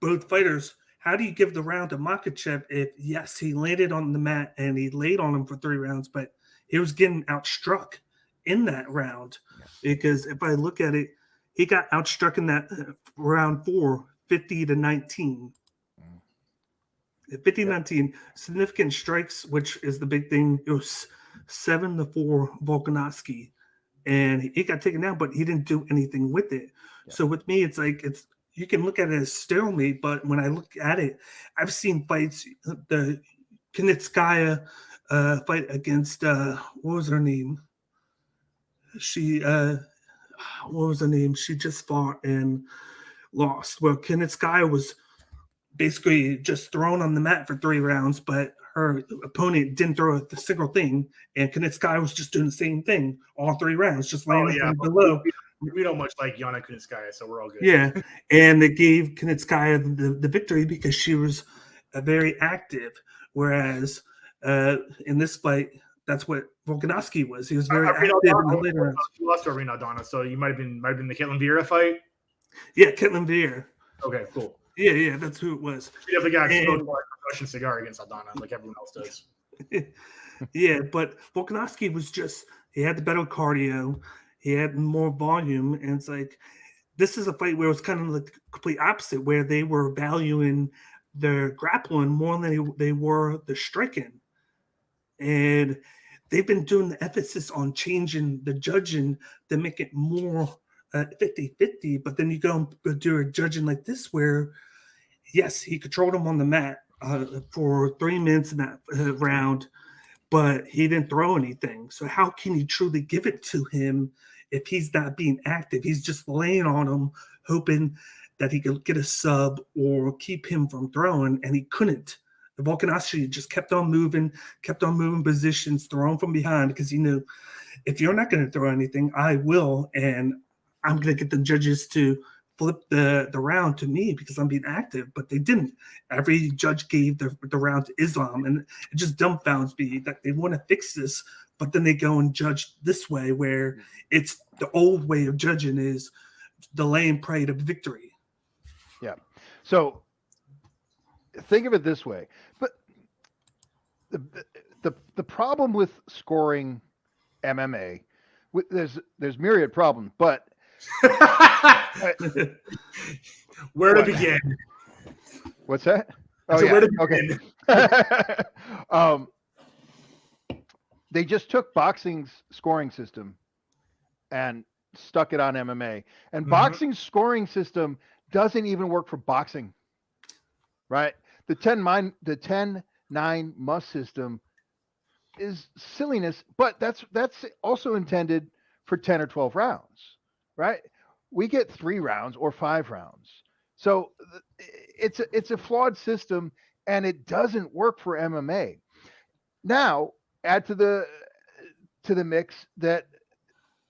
both fighters. How do you give the round to Makhachev if, yes, he landed on the mat and he laid on him for 3 rounds, but he was getting outstruck in that round? Because if I look at it, he got outstruck in that round 4, 50-19. 50-19, significant strikes, which is the big thing. It was 7-4 Volkanovski, and he got taken down, but he didn't do anything with it. Yeah. So with me, it's like you can look at it as stalemate, but when I look at it, I've seen fights. The Kunitskaya fight against what was her name? What was her name? She just fought and lost. Well, Kunitskaya was basically just thrown on the mat for 3 rounds, but her opponent didn't throw a single thing, and Kunitskaya was just doing the same thing all 3 rounds, just landing from below. We don't much like Yana Kunitskaya, so we're all good. Yeah, and they gave Kunitskaya the victory because she was very active, whereas in this fight, that's what Volkanovski was. He was very active in the later rounds. You lost to Arena Donna, so you might have been the Ketlin Vieira fight. Yeah, Ketlin Vieira. Okay, cool. Yeah, that's who it was. She definitely got smoked by a Russian cigar against Aldana, like everyone else does. Yeah, but Volkanovski was he had the better cardio, he had more volume, and it's like, this is a fight where it was kind of the complete opposite, where they were valuing their grappling more than they were the striking. And they've been doing the emphasis on changing the judging to make it more 50-50, but then you go and do a judging like this where, yes, he controlled him on the mat for 3 minutes in that round, but he didn't throw anything. So how can you truly give it to him if he's not being active? He's just laying on him, hoping that he could get a sub or keep him from throwing, and he couldn't. The Volkanovski just kept on moving positions, throwing from behind, because he knew, if you're not going to throw anything, I will, and I'm going to get the judges to flip the round to me because I'm being active, but they didn't. Every judge gave the round to Islam, and it just dumbfounds me that they want to fix this, but then they go and judge this way, where it's the old way of judging is the lay and pray to victory. Yeah. So think of it this way, but the problem with scoring MMA, there's myriad problems, but where to begin? What's that? Oh, so yeah. Where to begin? Okay. They just took boxing's scoring system and stuck it on MMA, and boxing's scoring system doesn't even work for boxing, right? The 10-9 must system is silliness, but that's also intended for 10 or 12 rounds. Right? We get 3 rounds or 5 rounds. So it's a flawed system, and it doesn't work for MMA. Now, add to the mix that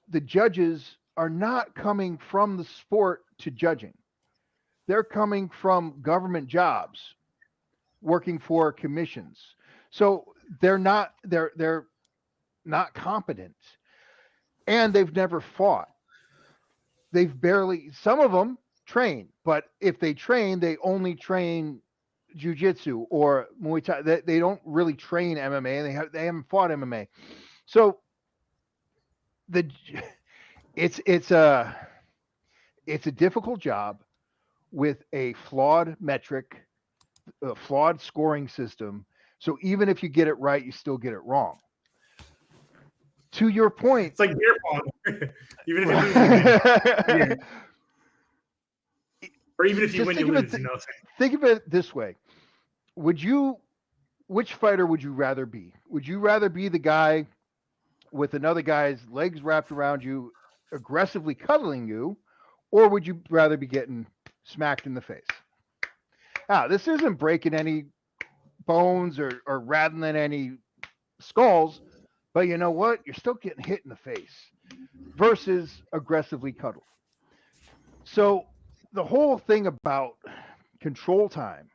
the judges are not coming from the sport to judging. They're coming from government jobs, working for commissions. So they're not competent, and they've never fought. Some of them train, but if they train, they only train jiu-jitsu or Muay Thai. They don't really train MMA, and they haven't fought MMA. So it's a difficult job with a flawed metric, a flawed scoring system. So even if you get it right, you still get it wrong. To your point, it's like beer pong. Even if you lose, you win. Or even if you win, you lose. Think of it this way: which fighter would you rather be? Would you rather be the guy with another guy's legs wrapped around you, aggressively cuddling you, or would you rather be getting smacked in the face? Now, this isn't breaking any bones or rattling any skulls, but you know what? You're still getting hit in the face versus aggressively cuddled. So the whole thing about control time,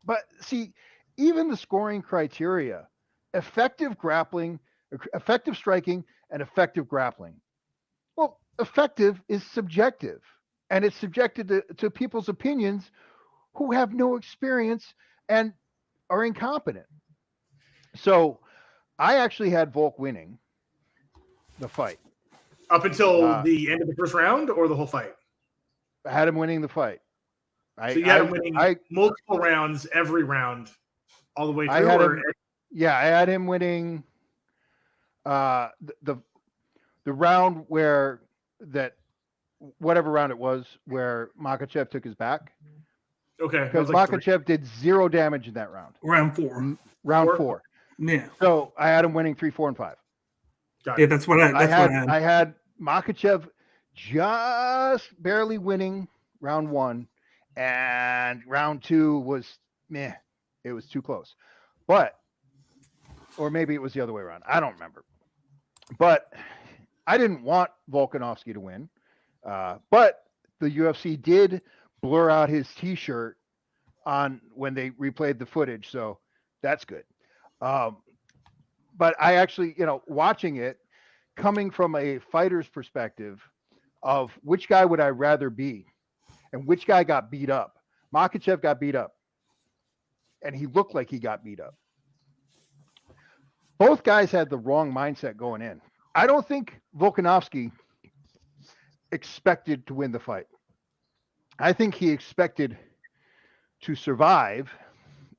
but see, even the scoring criteria, effective striking, and effective grappling. Well, effective is subjective, and it's subjected to people's opinions who have no experience and are incompetent. So I actually had Volk winning the fight. Up until the end of the first round or the whole fight? I had him winning the fight. So you had him winning multiple rounds, every round, all the way through? I had him winning the round where whatever round it was, where Makhachev took his back. Okay. Because Makhachev did 0 damage in that round. Round 4. Round 4. Yeah. So I had him winning 3, 4, and 5. Yeah, that's what I had. I had Makhachev just barely winning round 1, and round 2 was meh. It was too close. Or maybe it was the other way around. I don't remember. But I didn't want Volkanovski to win. But the UFC did blur out his T-shirt on when they replayed the footage, so that's good. But I actually, watching it, coming from a fighter's perspective of which guy would I rather be and which guy got beat up. Makhachev got beat up, and he looked like he got beat up. Both guys had the wrong mindset going in. I don't think Volkanovski expected to win the fight. I think he expected to survive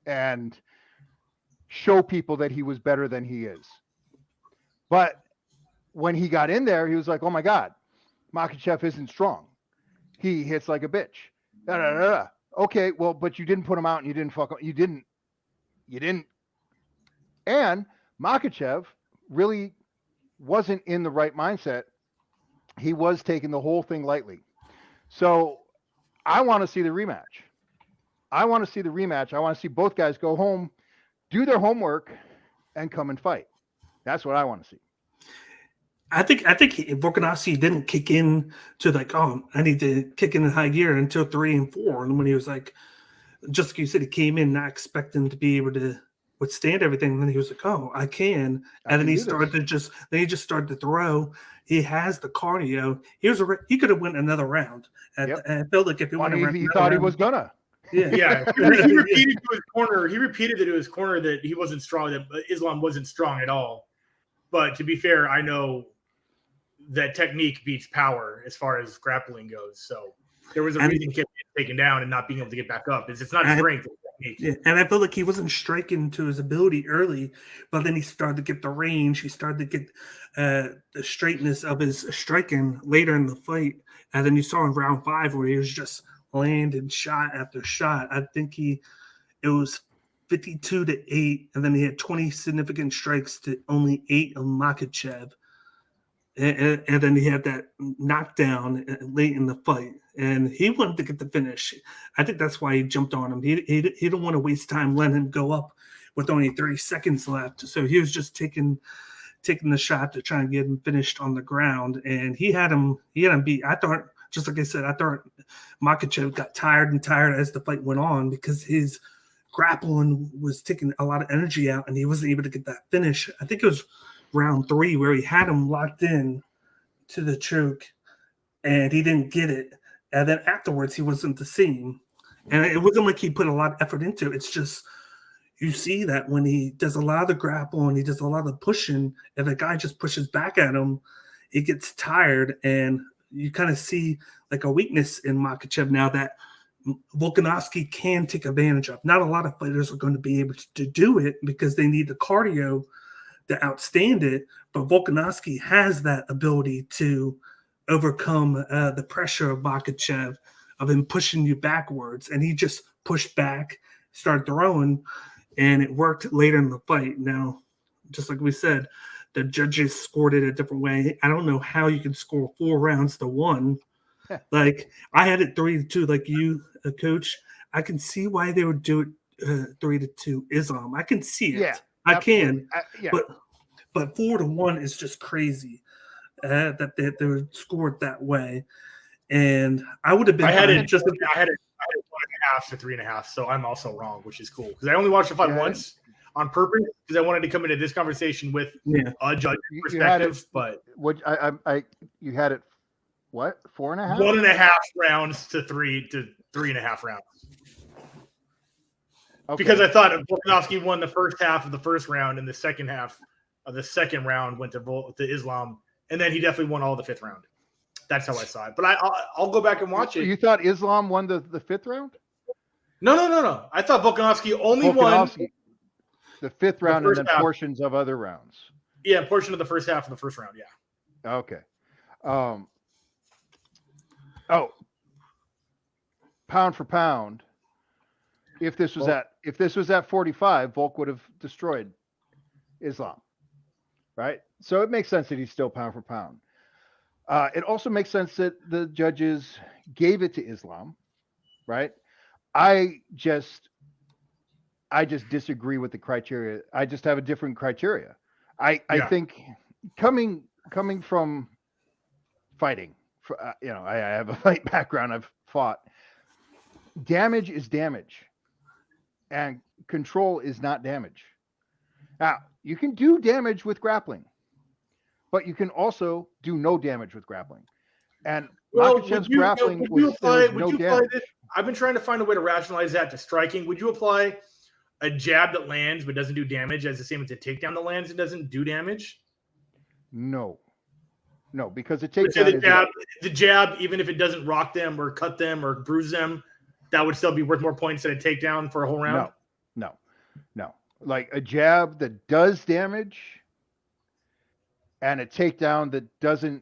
and show people that he was better than he is. But when he got in there, he was like, oh my God, Makhachev isn't strong. He hits like a bitch. Da, da, da, da. Okay, well, but you didn't put him out and you didn't fuck him. You didn't. And Makhachev really wasn't in the right mindset. He was taking the whole thing lightly. So I want to see the rematch. I want to see both guys go home, do their homework, and come and fight. That's what I want to see. I think Volkanovski didn't kick in to like, oh, I need to kick in high gear until 3 and 4. And when he was like, just like you said, he came in not expecting to be able to withstand everything. And then he was like, oh, I can. And then he started to started to throw. He has the cardio. He could have went another round. And I felt like if he went around, he thought he was gonna. Yeah. He repeated to his corner. He repeated to his corner that he wasn't strong. That Islam wasn't strong at all. But to be fair, I know that technique beats power as far as grappling goes. So there was a reason he kept getting taken down and not being able to get back up. It's not strength. Yeah, and I felt like he wasn't striking to his ability early, but then he started to get the range. He started to get the straightness of his striking later in the fight. And then you saw in round 5 where he was just landing shot after shot. I think it was 52-8, and then he had 20 significant strikes to only 8 of Makhachev. And then he had that knockdown late in the fight, and he wanted to get the finish. I think that's why he jumped on him. He didn't want to waste time letting him go up with only 30 seconds left. So he was just taking the shot to try and get him finished on the ground, and he had him beat. I thought, just like I said, Makhachev got tired as the fight went on because his grappling was taking a lot of energy out, and he wasn't able to get that finish. I think it was round 3 where he had him locked in to the choke and he didn't get it. And then afterwards, he wasn't the same. And it wasn't like he put a lot of effort into it. It's just you see that when he does a lot of the grapple and he does a lot of the pushing, and the guy just pushes back at him, he gets tired. And you kind of see like a weakness in Makhachev now that Volkanovski can take advantage of. Not a lot of fighters are going to be able to do it because they need the cardio to outstand it. But Volkanovski has that ability to overcome the pressure of Makhachev, of him pushing you backwards. And he just pushed back, started throwing, and it worked later in the fight. Now, just like we said, the judges scored it a different way. I don't know how you can score 4 rounds to 1. Like, I had it 3-2 like you, Coach. I can see why they would do it 3-2 Islam. I can see it. Yeah, I absolutely. can. But 4-1 is just crazy that they were scored that way. And I would have been. I had it 1.5 to 3.5, so I'm also wrong, which is cool because I only watched the fight once on purpose because I wanted to come into this conversation with a judge perspective. But what you had it what 4.5? 1.5 rounds to 3.5 rounds. Okay. Because I thought Volkanovski won the first half of the first round, and the second half of the second round went to Islam, and then he definitely won all the 5th round. That's how I saw it. But I'll go back and watch it. You thought Islam won the 5th round? No. I thought Volkanovski only won the 5th round the and then half. portions of other rounds. Yeah, portion of the first half of the first round. Yeah. Okay. Pound for pound. If this was at 45, Volk would have destroyed Islam, right? So it makes sense that he's still pound for pound. It also makes sense that the judges gave it to Islam, right? I just disagree with the criteria. I just have a different criteria. I think coming from fighting, I have a fight background. I've fought. Damage is damage, and control is not damage. Now, you can do damage with grappling, but you can also do no damage with grappling. And Makhachev's grappling was no damage. I've been trying to find a way to rationalize that to striking. Would you apply a jab that lands but doesn't do damage as the same as a takedown that lands and doesn't do damage? No, because the takedown the jab, even if it doesn't rock them or cut them or bruise them, that would still be worth more points than a takedown for a whole round? No. Like a jab that does damage and a takedown that doesn't,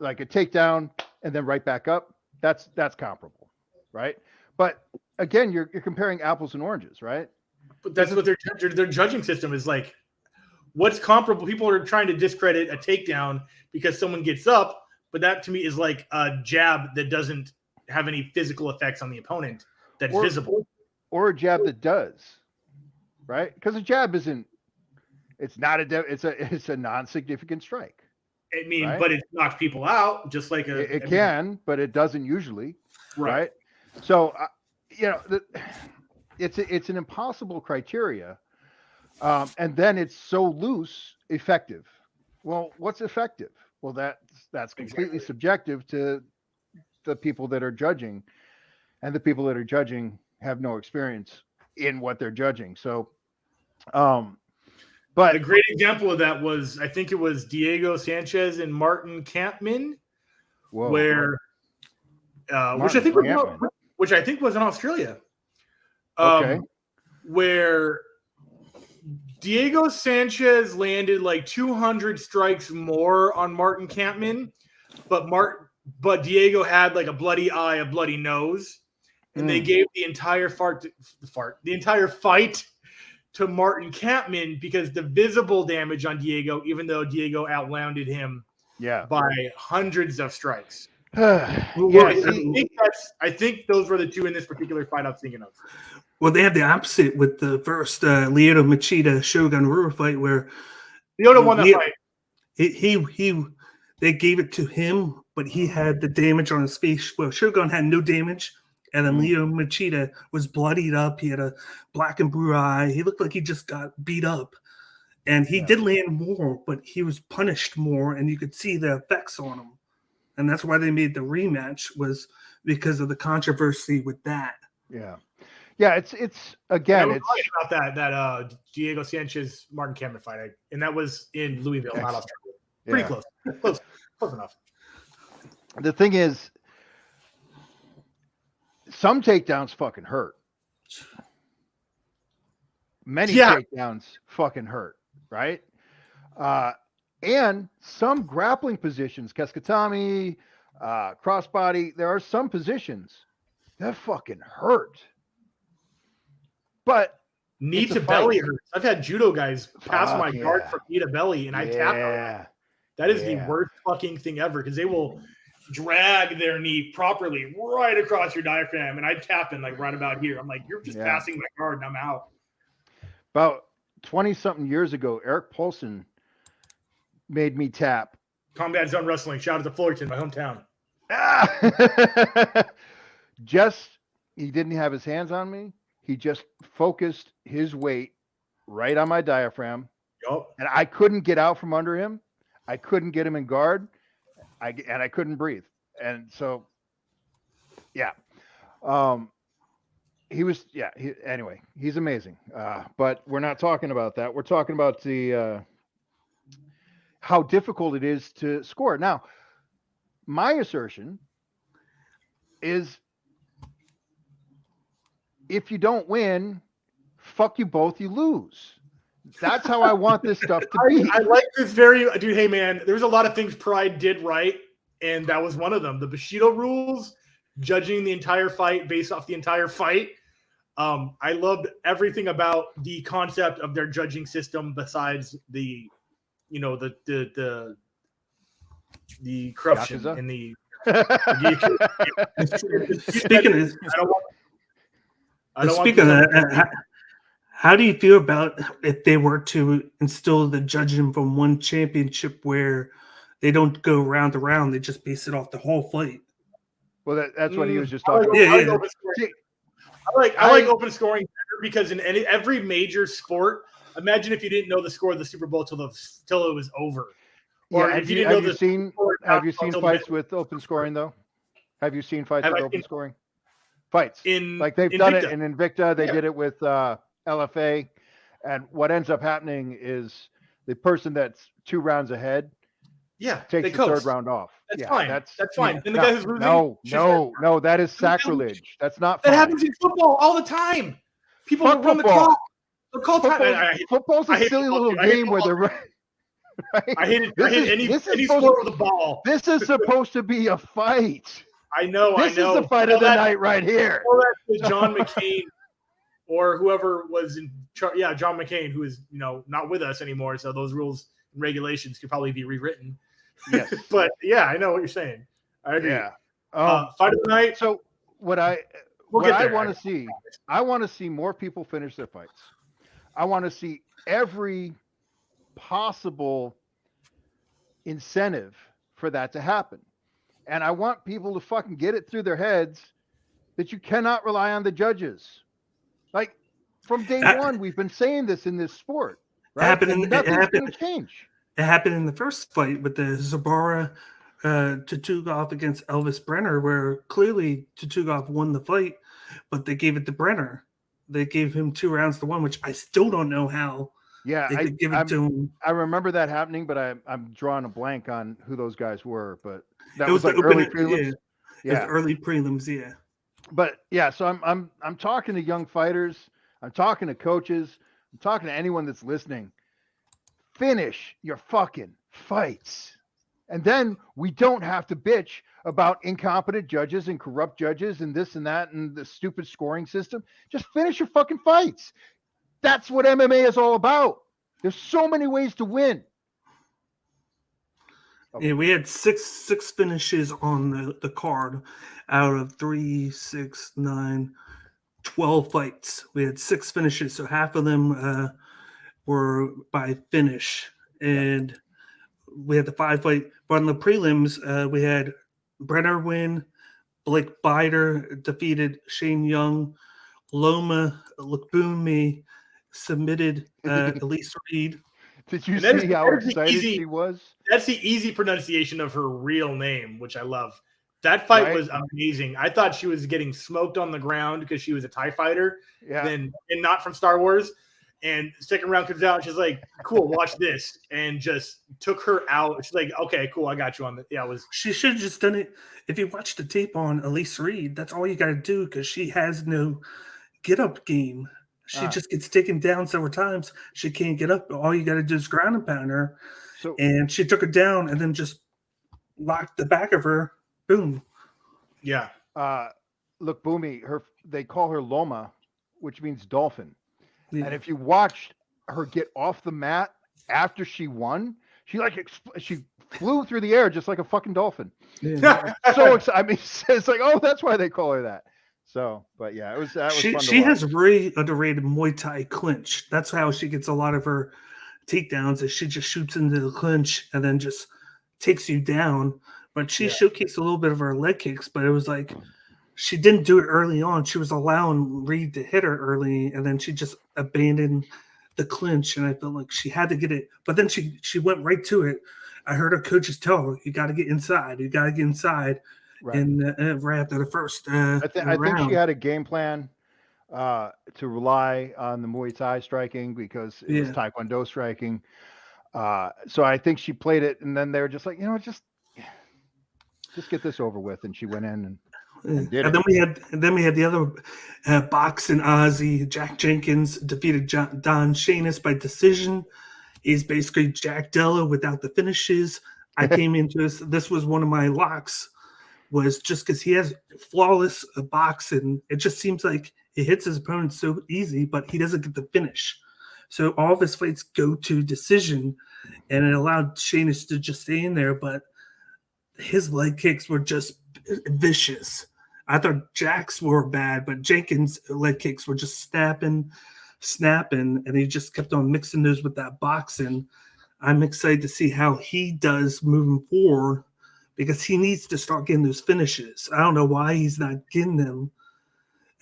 like a takedown and then right back up, that's comparable, right? But again, you're comparing apples and oranges, right? But that's what their judging system is like. What's comparable? People are trying to discredit a takedown because someone gets up, but that to me is like a jab that doesn't have any physical effects on the opponent that's visible. Or a jab that does, right? Because a jab it's a non-significant strike. I mean, right? But it knocks people out just like it can, but it doesn't usually, right? So, it's an impossible criteria. And then it's so loose, effective. Well, what's effective? Well, that's completely subjective to the people that are judging, and the people that are judging have no experience in what they're judging. So, but a great example of that was, I think it was Diego Sanchez and Martin Kampmann, which I think was in Australia. Okay. Where Diego Sanchez landed like 200 strikes more on Martin Kampmann, but Diego had like a bloody eye, a bloody nose, and they gave the entire fight to Martin Kampmann because the visible damage on Diego, even though Diego outlanded him by hundreds of strikes. I think those were the two in this particular fight I was thinking of. Well, they have the opposite with the first Lyoto Machida Shogun Rua fight, where Lyoto won that fight. They gave it to him, but he had the damage on his face. Well, Shogun had no damage, and then Lyoto Machida was bloodied up. He had a black and blue eye. He looked like he just got beat up. And he did land more, but he was punished more, and you could see the effects on him. And that's why they made the rematch, was because of the controversy with that. Yeah. Yeah, it's again, it's about that Diego Sanchez Martin Cameron fight, and that was in Louisville, not Australia. Pretty close enough. The thing is, some takedowns fucking hurt. Many takedowns fucking hurt, right? And some grappling positions, Keskatami, crossbody, there are some positions that fucking hurt. But knee to belly hurts. I've had judo guys pass my guard from knee to belly, and I tap them. That is the worst fucking thing ever, because they will drag their knee properly right across your diaphragm, and I tap in like right about here. I'm like, you're just passing my guard, and I'm out. About 20-something years ago, Eric Paulson made me tap. Combat Zone Wrestling. Shout out to Fullerton, my hometown. He didn't have his hands on me. He just focused his weight right on my diaphragm. Yep. And I couldn't get out from under him. I couldn't get him in guard. I couldn't breathe. And so, anyway, he's amazing. But we're not talking about that. We're talking about the how difficult it is to score. Now, my assertion is, if you don't win, fuck you both, you lose. That's how I want this stuff to be. I like this dude, hey man, there's a lot of things Pride did right, and that was one of them. The Bushido rules, judging the entire fight based off the entire fight. I loved everything about the concept of their judging system, besides the corruption Yakuza? in the Speaking of that, how do you feel about if they were to instill the judging from one championship where they don't go round to round, they just base it off the whole fight? Well, that's what he was just talking about. I like open scoring better, because in every major sport, imagine if you didn't know the score of the Super Bowl till it was over. Or if you didn't know have you seen fights with open scoring though? Have you seen fights with open scoring? Fights like they've done it in Invicta. They did it with LFA, and what ends up happening is the person that's 2 rounds ahead takes the third round off. That's fine. That's fine. And the guy who's losing, no, that is sacrilege. That's not fine. That happens in football all the time. People will run the clock. Football's a silly little game where they're right. I hate it. Any sport with a ball. This is supposed to be a fight. I know. This is the fight of the night right here. John McCain or whoever was in charge. Yeah, John McCain, who is not with us anymore. So those rules and regulations could probably be rewritten. Yes. But yeah, I know what you're saying. I agree. Yeah. Fight of the night. So what I want to see, I want to see more people finish their fights. I want to see every possible incentive for that to happen. And I want people to fucking get it through their heads that you cannot rely on the judges. Like, from day one, we've been saying this in this sport. Right? Nothing's going to change. It happened in the first fight with the Zabara Tutugov against Elvis Brenner, where clearly Tutugov won the fight, but they gave it to Brenner. They gave him 2 rounds to 1, which I still don't know how. Yeah, they could give it to him. I remember that happening, but I'm drawing a blank on who those guys were. But that was like early prelims. Yeah. It was early prelims. Yeah. But yeah, so I'm talking to young fighters. I'm talking to coaches. I'm talking to anyone that's listening. Finish your fucking fights. And then we don't have to bitch about incompetent judges and corrupt judges and this and that and the stupid scoring system. Just finish your fucking fights. That's what MMA is all about. There's so many ways to win. Okay. Yeah, we had six finishes on the card out of 3, 6, 9, 12 fights. We had 6 finishes, so half of them were by finish. And we had the 5 fight. But on the prelims, we had Brenner win, Blake Bider defeated Shane Young, Loma Lukbunmi submitted Elise Reed. Did you see how excited she was? That's the easy pronunciation of her real name, which I love. That fight was amazing. I thought she was getting smoked on the ground because she was a TIE fighter, and not from Star Wars. And second round comes out, and she's like, "Cool, watch this," and just took her out. She's like, "Okay, cool, I got you on the." Yeah, it was. She should have just done it. If you watch the tape on Elise Reed, that's all you got to do because she has no get up game. She just gets taken down several times. She can't get up. All you got to do is ground and pound her. And she took her down and then just locked the back of her. Boom. Yeah. Look, Boomy, they call her Loma, which means dolphin. Yeah. And if you watched her get off the mat after she won, she flew through the air just like a fucking dolphin. Yeah. So excited. I mean, it's like, oh, that's why they call her that. So, but yeah, that was fun to watch. She has really underrated Muay Thai clinch. That's how she gets a lot of her takedowns. Is she just shoots into the clinch and then just takes you down. But she showcased a little bit of her leg kicks, but it was like she didn't do it early on. She was allowing Reed to hit her early, and then she just abandoned the clinch. And I felt like she had to get it, but then she went right to it. I heard her coaches tell her, "You got to get inside. You got to get inside." Right. And right after the first, I think she had a game plan to rely on the Muay Thai striking because it was Taekwondo striking. So I think she played it, and then they were just like, just get this over with, and she went in and did it. Then we had the other boxing Aussie. Jack Jenkins defeated Don Shanis by decision. He's basically Jack Della without the finishes. I came into this was one of my locks, was just because he has flawless boxing. It just seems like he hits his opponent so easy, but he doesn't get the finish. So all of his fights go to decision, and it allowed Shanis to just stay in there, but his leg kicks were just vicious. I thought Jack's were bad, but Jenkins' leg kicks were just snapping, and he just kept on mixing those with that boxing. I'm excited to see how he does moving forward because he needs to start getting those finishes. I don't know why he's not getting them.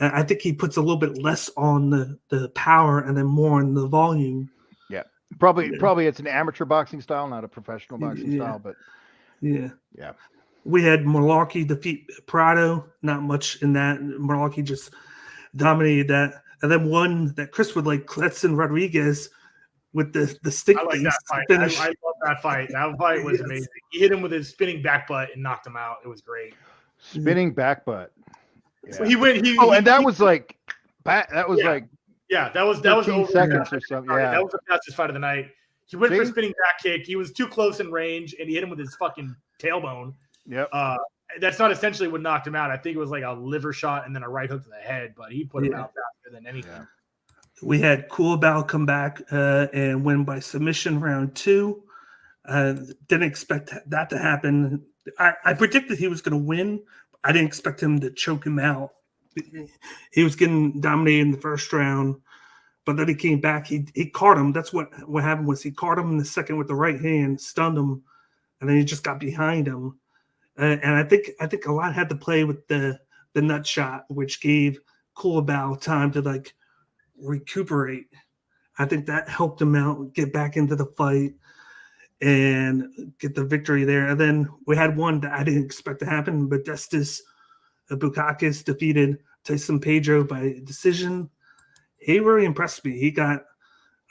I think he puts a little bit less on the power and then more on the volume. Yeah, probably it's an amateur boxing style, not a professional boxing style, but yeah. We had Malarkey defeat Prado. Not much in that. Malarkey just dominated that, and then one that Chris would like, Cletson Rodriguez with the stick. I like that fight. I love that fight. That fight was amazing. He hit him with his spinning back butt and knocked him out. It was great. Spinning back butt. Yeah. So he went. That was like 15 over seconds or something. Yeah, that was the fastest fight of the night. He went for a spinning back kick. He was too close in range, and he hit him with his fucking tailbone. Yep. That's not essentially what knocked him out. I think it was like a liver shot and then a right hook to the head, but he put him out faster than anything. Yeah. We had Kulabau come back and win by submission round 2. Didn't expect that to happen. I predicted he was going to win. I didn't expect him to choke him out. He was getting dominated in the first round, but then he came back. He caught him. That's what happened was he caught him in the second with the right hand, stunned him, and then he just got behind him. And I think a lot had to play with the nut shot, which gave Kulabau time to like recuperate. I think that helped him out, get back into the fight, and get the victory there. And then we had one that I didn't expect to happen. Modestus Bukakis defeated Tyson Pedro by decision. He really impressed me. He got,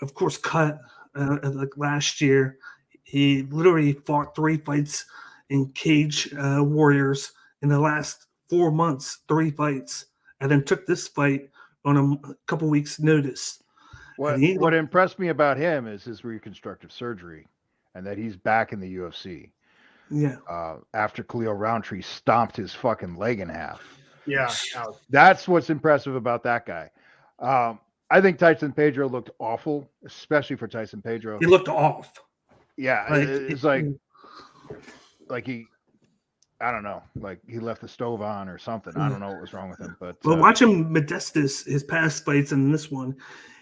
of course, cut like last year. He literally fought 3 fights in Cage Warriors in the last 4 months, 3 fights, and then took this fight on a couple weeks' notice. What impressed me about him is his reconstructive surgery and that he's back in the UFC. Yeah. After Khalil Roundtree stomped his fucking leg in half. Yeah. That's what's impressive about that guy. I think Tyson Pedro looked awful, especially for Tyson Pedro. He looked off. Yeah. It's like he, I don't know, like he left the stove on or something. I don't know what was wrong with him. But watching Modestus, his past fights and this one,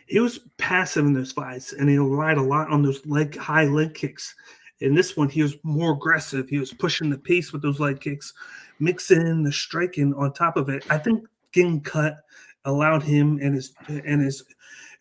he was passive in those fights, and he relied a lot on those high leg kicks. In this one, he was more aggressive. He was pushing the pace with those leg kicks, mixing the striking on top of it. I think getting cut allowed him and his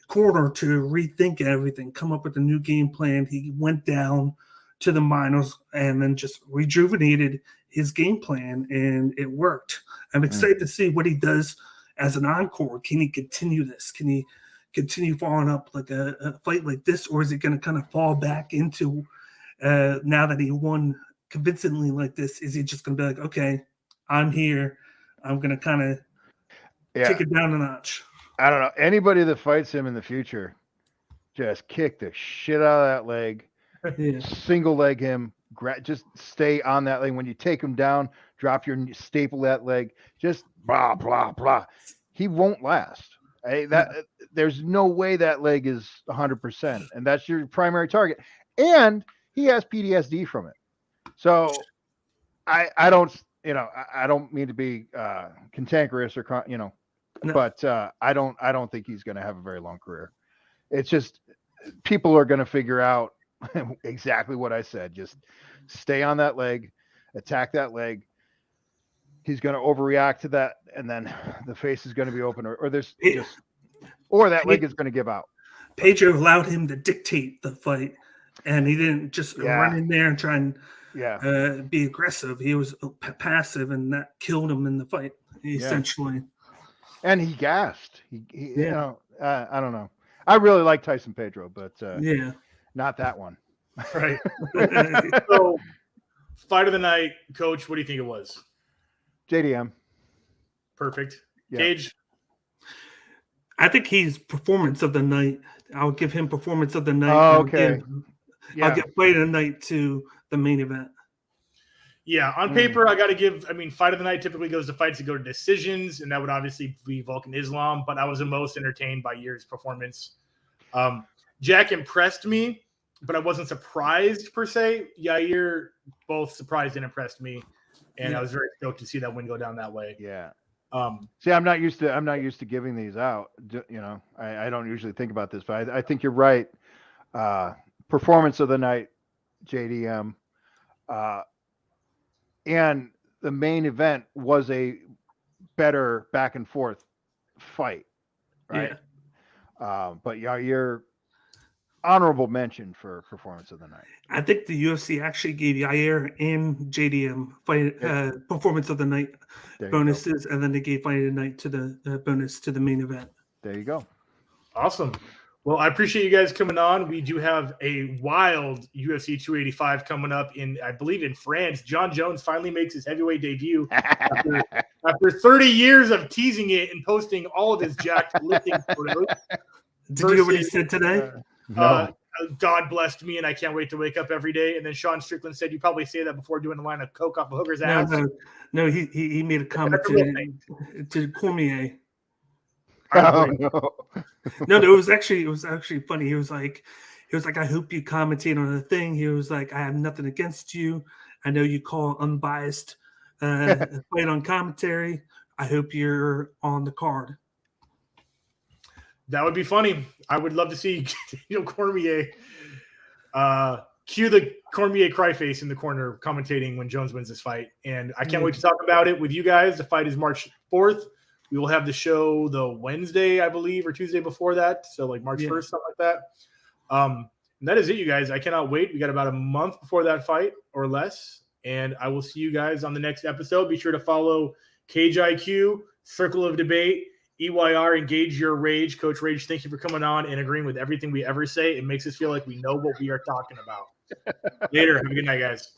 quarter to rethink everything, come up with a new game plan. He went down to the minors and then just rejuvenated his game plan, and it worked. I'm excited to see what he does as an encore. Can he continue this? Can he continue following up like a fight like this, or is he going to kind of fall back into now that he won convincingly like this? Is he just going to be like, okay, I'm here, I'm going to kind of take it down a notch? I don't know. Anybody that fights him in the future, just kick the shit out of that leg. Yeah. Single leg him. Just stay on that leg. When you take him down, drop your staple that leg. Just blah blah blah. He won't last. There's no way that leg is 100%, and that's your primary target. And he has PTSD from it. So I don't mean to be cantankerous or no. But I don't think he's going to have a very long career. It's just people are going to figure out exactly what I said. Just stay on that leg, attack that leg. He's going to overreact to that, and then the face is going to be open, or that leg is going to give out. Pedro allowed him to dictate the fight, and he didn't just run in there and try and be aggressive. He was passive, and that killed him in the fight, essentially. And he gassed. You know, I don't know. I really like Tyson Pedro, but not that one. Right. So, fight of the night, Coach. What do you think it was? JDM. Perfect. Yeah. Cage. I think he's performance of the night. I'll give him performance of the night. Oh, okay. I'll give fight of the night to the main event. Yeah, on paper, I got to give. I mean, fight of the night typically goes to fights that go to decisions, and that would obviously be Vulcan Islam. But I was the most entertained by Yair's performance. Jack impressed me, but I wasn't surprised per se. Yair both surprised and impressed me, and I was very stoked to see that win go down that way. Yeah. See, I'm not used to giving these out. You know, I don't usually think about this, but I think you're right. Performance of the night, JDM. And the main event was a better back and forth fight, right? Yeah. But your honorable mention for performance of the night. I think the UFC actually gave Yair and JDM fight performance of the night bonuses, and then they gave fight of the night to the bonus to the main event. There you go. Awesome. Well, I appreciate you guys coming on. We do have a wild UFC 285 coming up I believe in France. John Jones finally makes his heavyweight debut after 30 years of teasing it and posting all of his jacked lifting photos. Did you hear what he said today? No. God blessed me, and I can't wait to wake up every day. And then Sean Strickland said, "You probably say that before doing a line of coke off a hooker's ass." No. He made a comment to Cormier. Oh, no, it was actually funny. He was like, I hope you commentate on the thing. He was like, I have nothing against you. I know you call unbiased fight on commentary. I hope you're on the card. That would be funny. I would love to see Cormier cue the Cormier cry face in the corner commentating when Jones wins this fight. And I can't wait to talk about it with you guys. The fight is March 4th. We will have the show the Wednesday, I believe, or Tuesday before that. So like March 1st, something like that. And that is it, you guys. I cannot wait. We got about a month before that fight or less. And I will see you guys on the next episode. Be sure to follow Cage IQ, Circle of Debate, EYR, Engage Your Rage. Coach Rage, thank you for coming on and agreeing with everything we ever say. It makes us feel like we know what we are talking about. Later. Have a good night, guys.